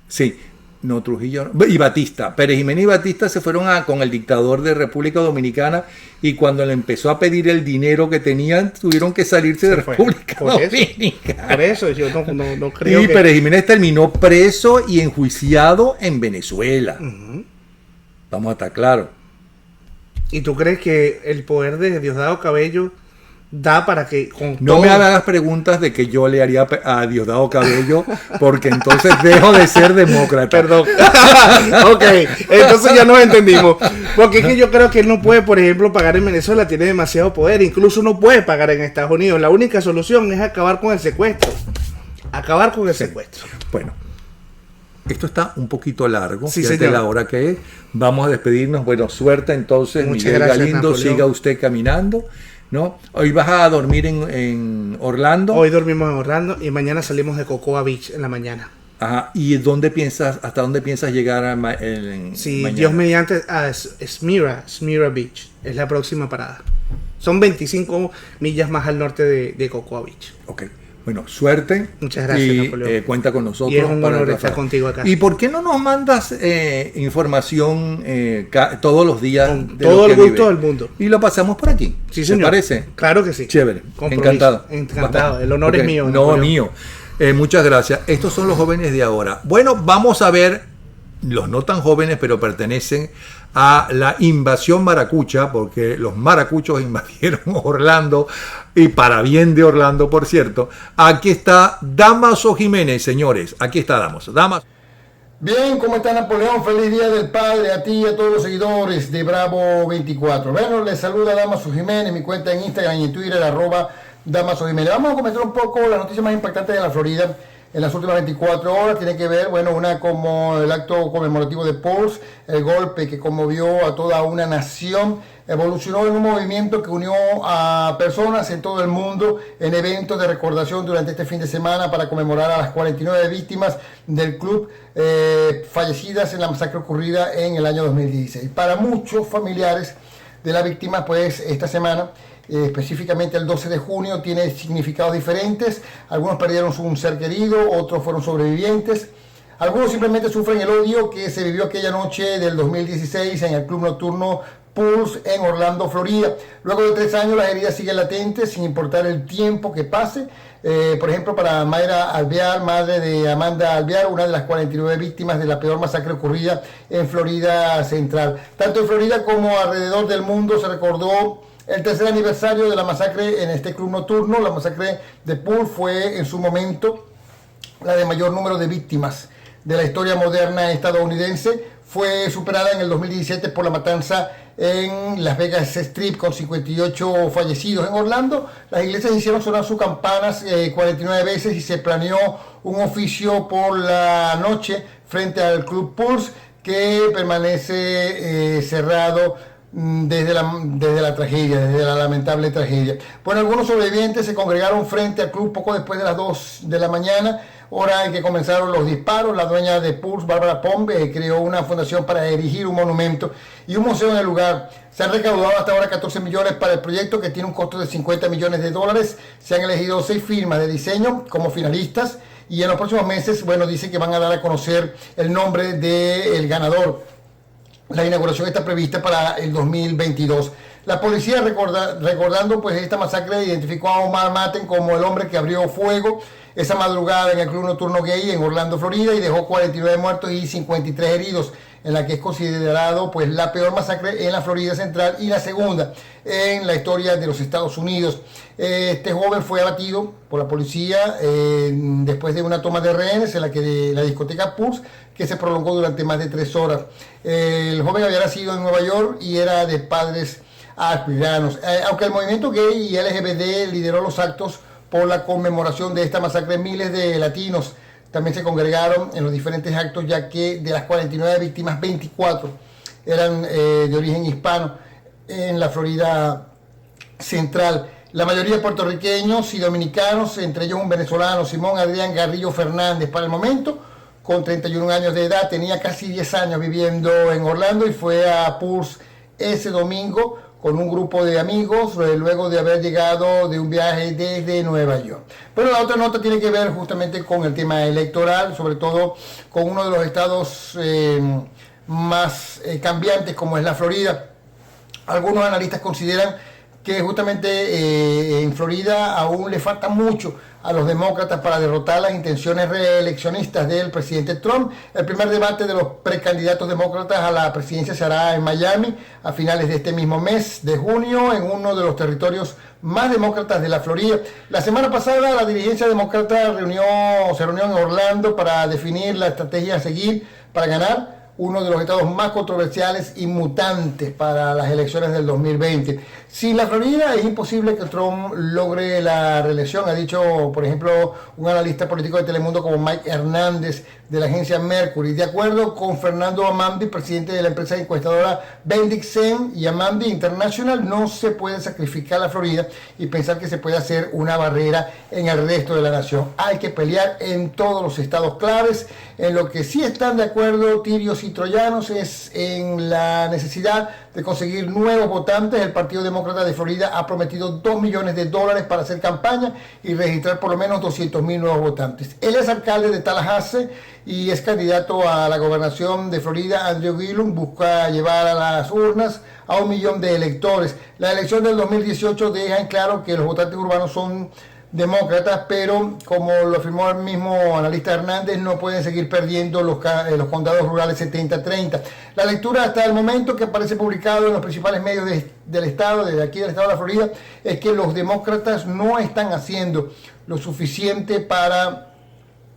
sí, no Trujillo, y Batista. Pérez Jiménez y Batista se fueron con el dictador de República Dominicana y cuando le empezó a pedir el dinero que tenían, tuvieron que salirse de República Dominicana. Por eso yo no creo Y que... Pérez Jiménez terminó preso y enjuiciado en Venezuela. Vamos a estar claros. ¿Y tú crees que el poder de Diosdado Cabello da para que con No me hagas preguntas de que yo le haría a Diosdado Cabello, porque entonces dejo de ser demócrata. Perdón. Ok, entonces ya nos entendimos. Porque es que yo creo que él no puede, por ejemplo, pagar en Venezuela, tiene demasiado poder. Incluso no puede pagar en Estados Unidos. La única solución es acabar con el secuestro. Acabar con el secuestro. Bueno, esto está un poquito largo. Sí, fíjate señor. la hora que es. Vamos a despedirnos. Bueno, suerte entonces, Muchas Miguel gracias, Galindo. Napoleón. Siga usted caminando, ¿no? Hoy vas a dormir en Orlando. Hoy dormimos en Orlando y mañana salimos de Cocoa Beach en la mañana. Ajá. ¿Y hasta dónde piensas llegar Si mañana? Dios mediante, a Smyrna Beach es la próxima parada. Son 25 millas más al norte de Cocoa Beach. Ok. Bueno, suerte. Muchas gracias, y, Napoleón. cuenta con nosotros. Y es un para honor el estar Rafael. contigo acá. ¿Y por qué no nos mandas información todos los días? Con de todo lo el que gusto vive? del mundo. Y lo pasamos por aquí. Sí, ¿Te señor. parece? Claro que sí. Chévere. Compromiso. Encantado. Encantado. El honor Ok. es mío. No, Napoleón. mío. Muchas gracias. Estos son los jóvenes de ahora. Bueno, vamos a ver los no tan jóvenes, pero pertenecen a la invasión maracucha, porque los maracuchos invadieron Orlando, y para bien de Orlando, por cierto. Aquí está Damaso Jiménez, señores. Aquí está Damaso. Bien, ¿cómo está Napoleón? Feliz Día del Padre a ti y a todos los seguidores de Bravo 24. Bueno, les saluda Damaso Jiménez, mi cuenta en Instagram y en Twitter, @Damaso Jiménez. Vamos a comentar un poco las noticias más impactantes de la Florida en las últimas 24 horas. Tiene que ver, bueno, una como el acto conmemorativo de Pulse, el golpe que conmovió a toda una nación, evolucionó en un movimiento que unió a personas en todo el mundo en eventos de recordación durante este fin de semana para conmemorar a las 49 víctimas del club fallecidas en la masacre ocurrida en el año 2016. Para muchos familiares de las víctimas, pues esta semana, específicamente el 12 de junio, tiene significados diferentes. Algunos perdieron un ser querido, otros fueron sobrevivientes. Algunos simplemente sufren el odio que se vivió aquella noche del 2016 en el club nocturno Pulse en Orlando, Florida. Luego de 3 años las heridas siguen latentes sin importar el tiempo que pase. Por ejemplo, para Mayra Alvear, madre de Amanda Alvear, una de las 49 víctimas de la peor masacre ocurrida en Florida Central. Tanto en Florida como alrededor del mundo se recordó el tercer aniversario de la masacre en este club nocturno. La masacre de Pulse fue en su momento la de mayor número de víctimas de la historia moderna estadounidense. Fue superada en el 2017 por la matanza en Las Vegas Strip con 58 fallecidos. En Orlando, las iglesias hicieron sonar sus campanas 49 veces y se planeó un oficio por la noche frente al Club Pulse, que permanece cerrado desde la tragedia, desde la lamentable tragedia. Bueno, algunos sobrevivientes se congregaron frente al club poco después de las 2 de la mañana, hora en que comenzaron los disparos. La dueña de Pulse, Bárbara Pombe, creó una fundación para erigir un monumento y un museo en el lugar. Se han recaudado hasta ahora 14 millones para el proyecto, que tiene un costo de $50 millones. Se han elegido 6 firmas de diseño como finalistas y en los próximos meses, bueno, dicen que van a dar a conocer el nombre del ganador. La inauguración está prevista para el 2022. La policía, recordando pues esta masacre, identificó a Omar Maten como el hombre que abrió fuego esa madrugada en el club nocturno gay en Orlando, Florida, y dejó 49 muertos y 53 heridos, en la que es considerado pues la peor masacre en la Florida Central y la segunda en la historia de los Estados Unidos. Este joven fue abatido por la policía después de una toma de rehenes en la que la discoteca Pulse, que se prolongó durante más de 3 horas. El joven había nacido en Nueva York y era de padres afganos. Aunque el movimiento gay y LGBT lideró los actos por la conmemoración de esta masacre, miles de latinos también se congregaron en los diferentes actos, ya que de las 49 víctimas, 24 eran de origen hispano en la Florida Central. La mayoría puertorriqueños y dominicanos, entre ellos un venezolano, Simón Adrián Garrillo Fernández, para el momento, con 31 años de edad, tenía casi 10 años viviendo en Orlando y fue a Pulse ese domingo con un grupo de amigos, luego de haber llegado de un viaje desde Nueva York. Pero la otra nota tiene que ver justamente con el tema electoral, sobre todo con uno de los estados más cambiantes como es la Florida. Algunos analistas consideran que justamente en Florida aún le falta mucho a los demócratas para derrotar las intenciones reeleccionistas del presidente Trump. El primer debate de los precandidatos demócratas a la presidencia se hará en Miami a finales de este mismo mes de junio, en uno de los territorios más demócratas de la Florida. La semana pasada la dirigencia demócrata se reunió en Orlando para definir la estrategia a seguir para ganar uno de los estados más controversiales y mutantes para las elecciones del 2020. Sin la Florida es imposible que Trump logre la reelección, ha dicho, por ejemplo, un analista político de Telemundo como Mike Hernández de la agencia Mercury. De acuerdo con Fernando Amandi, presidente de la empresa encuestadora Bendixen y Amandi International, no se puede sacrificar la Florida y pensar que se puede hacer una barrera en el resto de la nación. Hay que pelear en todos los estados claves. En lo que sí están de acuerdo tirios y troyanos es en la necesidad de conseguir nuevos votantes. El Partido Demócrata de Florida ha prometido $2 millones para hacer campaña y registrar por lo menos 200,000 nuevos votantes. Él es alcalde de Tallahassee y es candidato a la gobernación de Florida. Andrew Gillum busca llevar a las urnas a 1 millón de electores. La elección del 2018 deja en claro que los votantes urbanos son demócratas, pero como lo afirmó el mismo analista Hernández, no pueden seguir perdiendo los condados rurales 70-30. La lectura hasta el momento que aparece publicado en los principales medios del estado, desde aquí del estado de la Florida, es que los demócratas no están haciendo lo suficiente para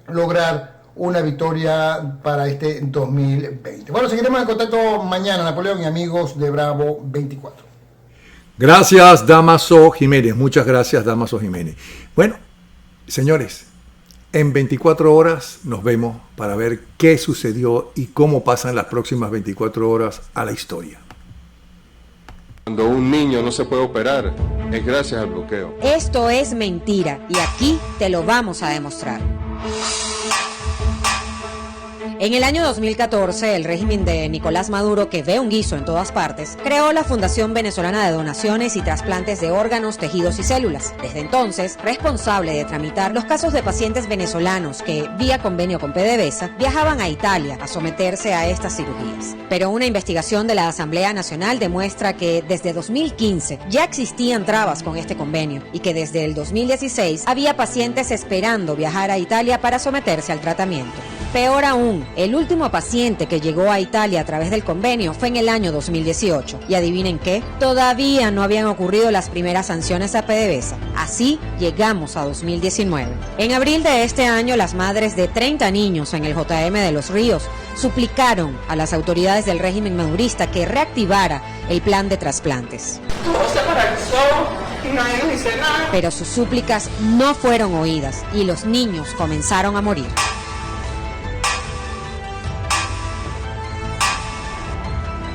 lograr una victoria para este 2020. Bueno, seguiremos en contacto mañana, Napoleón y amigos de Bravo 24. Gracias, Damaso Jiménez. Muchas gracias, Damaso Jiménez. Bueno, señores, en 24 horas nos vemos para ver qué sucedió y cómo pasan las próximas 24 horas a la historia. Cuando un niño no se puede operar, es gracias al bloqueo. Esto es mentira y aquí te lo vamos a demostrar. En el año 2014, el régimen de Nicolás Maduro, que ve un guiso en todas partes, creó la Fundación Venezolana de Donaciones y Trasplantes de Órganos, Tejidos y Células. Desde entonces, responsable de tramitar los casos de pacientes venezolanos que, vía convenio con PDVSA, viajaban a Italia a someterse a estas cirugías. Pero una investigación de la Asamblea Nacional demuestra que desde 2015 ya existían trabas con este convenio y que desde el 2016 había pacientes esperando viajar a Italia para someterse al tratamiento. Peor aún, el último paciente que llegó a Italia a través del convenio fue en el año 2018. Y adivinen qué, todavía no habían ocurrido las primeras sanciones a PDVSA. Así llegamos a 2019. En abril de este año, las madres de 30 niños en el JM de Los Ríos suplicaron a las autoridades del régimen madurista que reactivara el plan de trasplantes. Todo se paralizó y nadie nos dice nada. Pero sus súplicas no fueron oídas y los niños comenzaron a morir.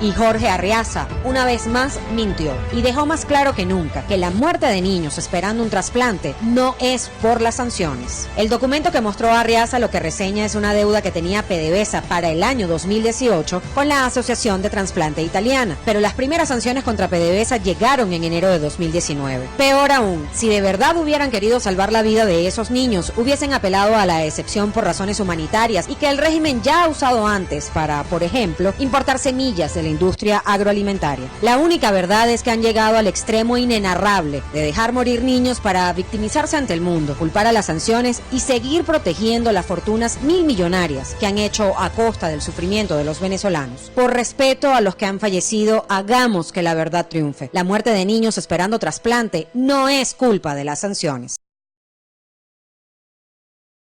Y Jorge Arriaza, una vez más, mintió y dejó más claro que nunca que la muerte de niños esperando un trasplante no es por las sanciones. El documento que mostró Arriaza lo que reseña es una deuda que tenía PDVSA para el año 2018 con la Asociación de Trasplante Italiana, pero las primeras sanciones contra PDVSA llegaron en enero de 2019. Peor aún, si de verdad hubieran querido salvar la vida de esos niños, hubiesen apelado a la excepción por razones humanitarias y que el régimen ya ha usado antes para, por ejemplo, importar semillas de la industria agroalimentaria. La única verdad es que han llegado al extremo inenarrable de dejar morir niños para victimizarse ante el mundo, culpar a las sanciones y seguir protegiendo las fortunas millonarias que han hecho a costa del sufrimiento de los venezolanos. Por respeto a los que han fallecido, hagamos que la verdad triunfe. La muerte de niños esperando trasplante no es culpa de las sanciones.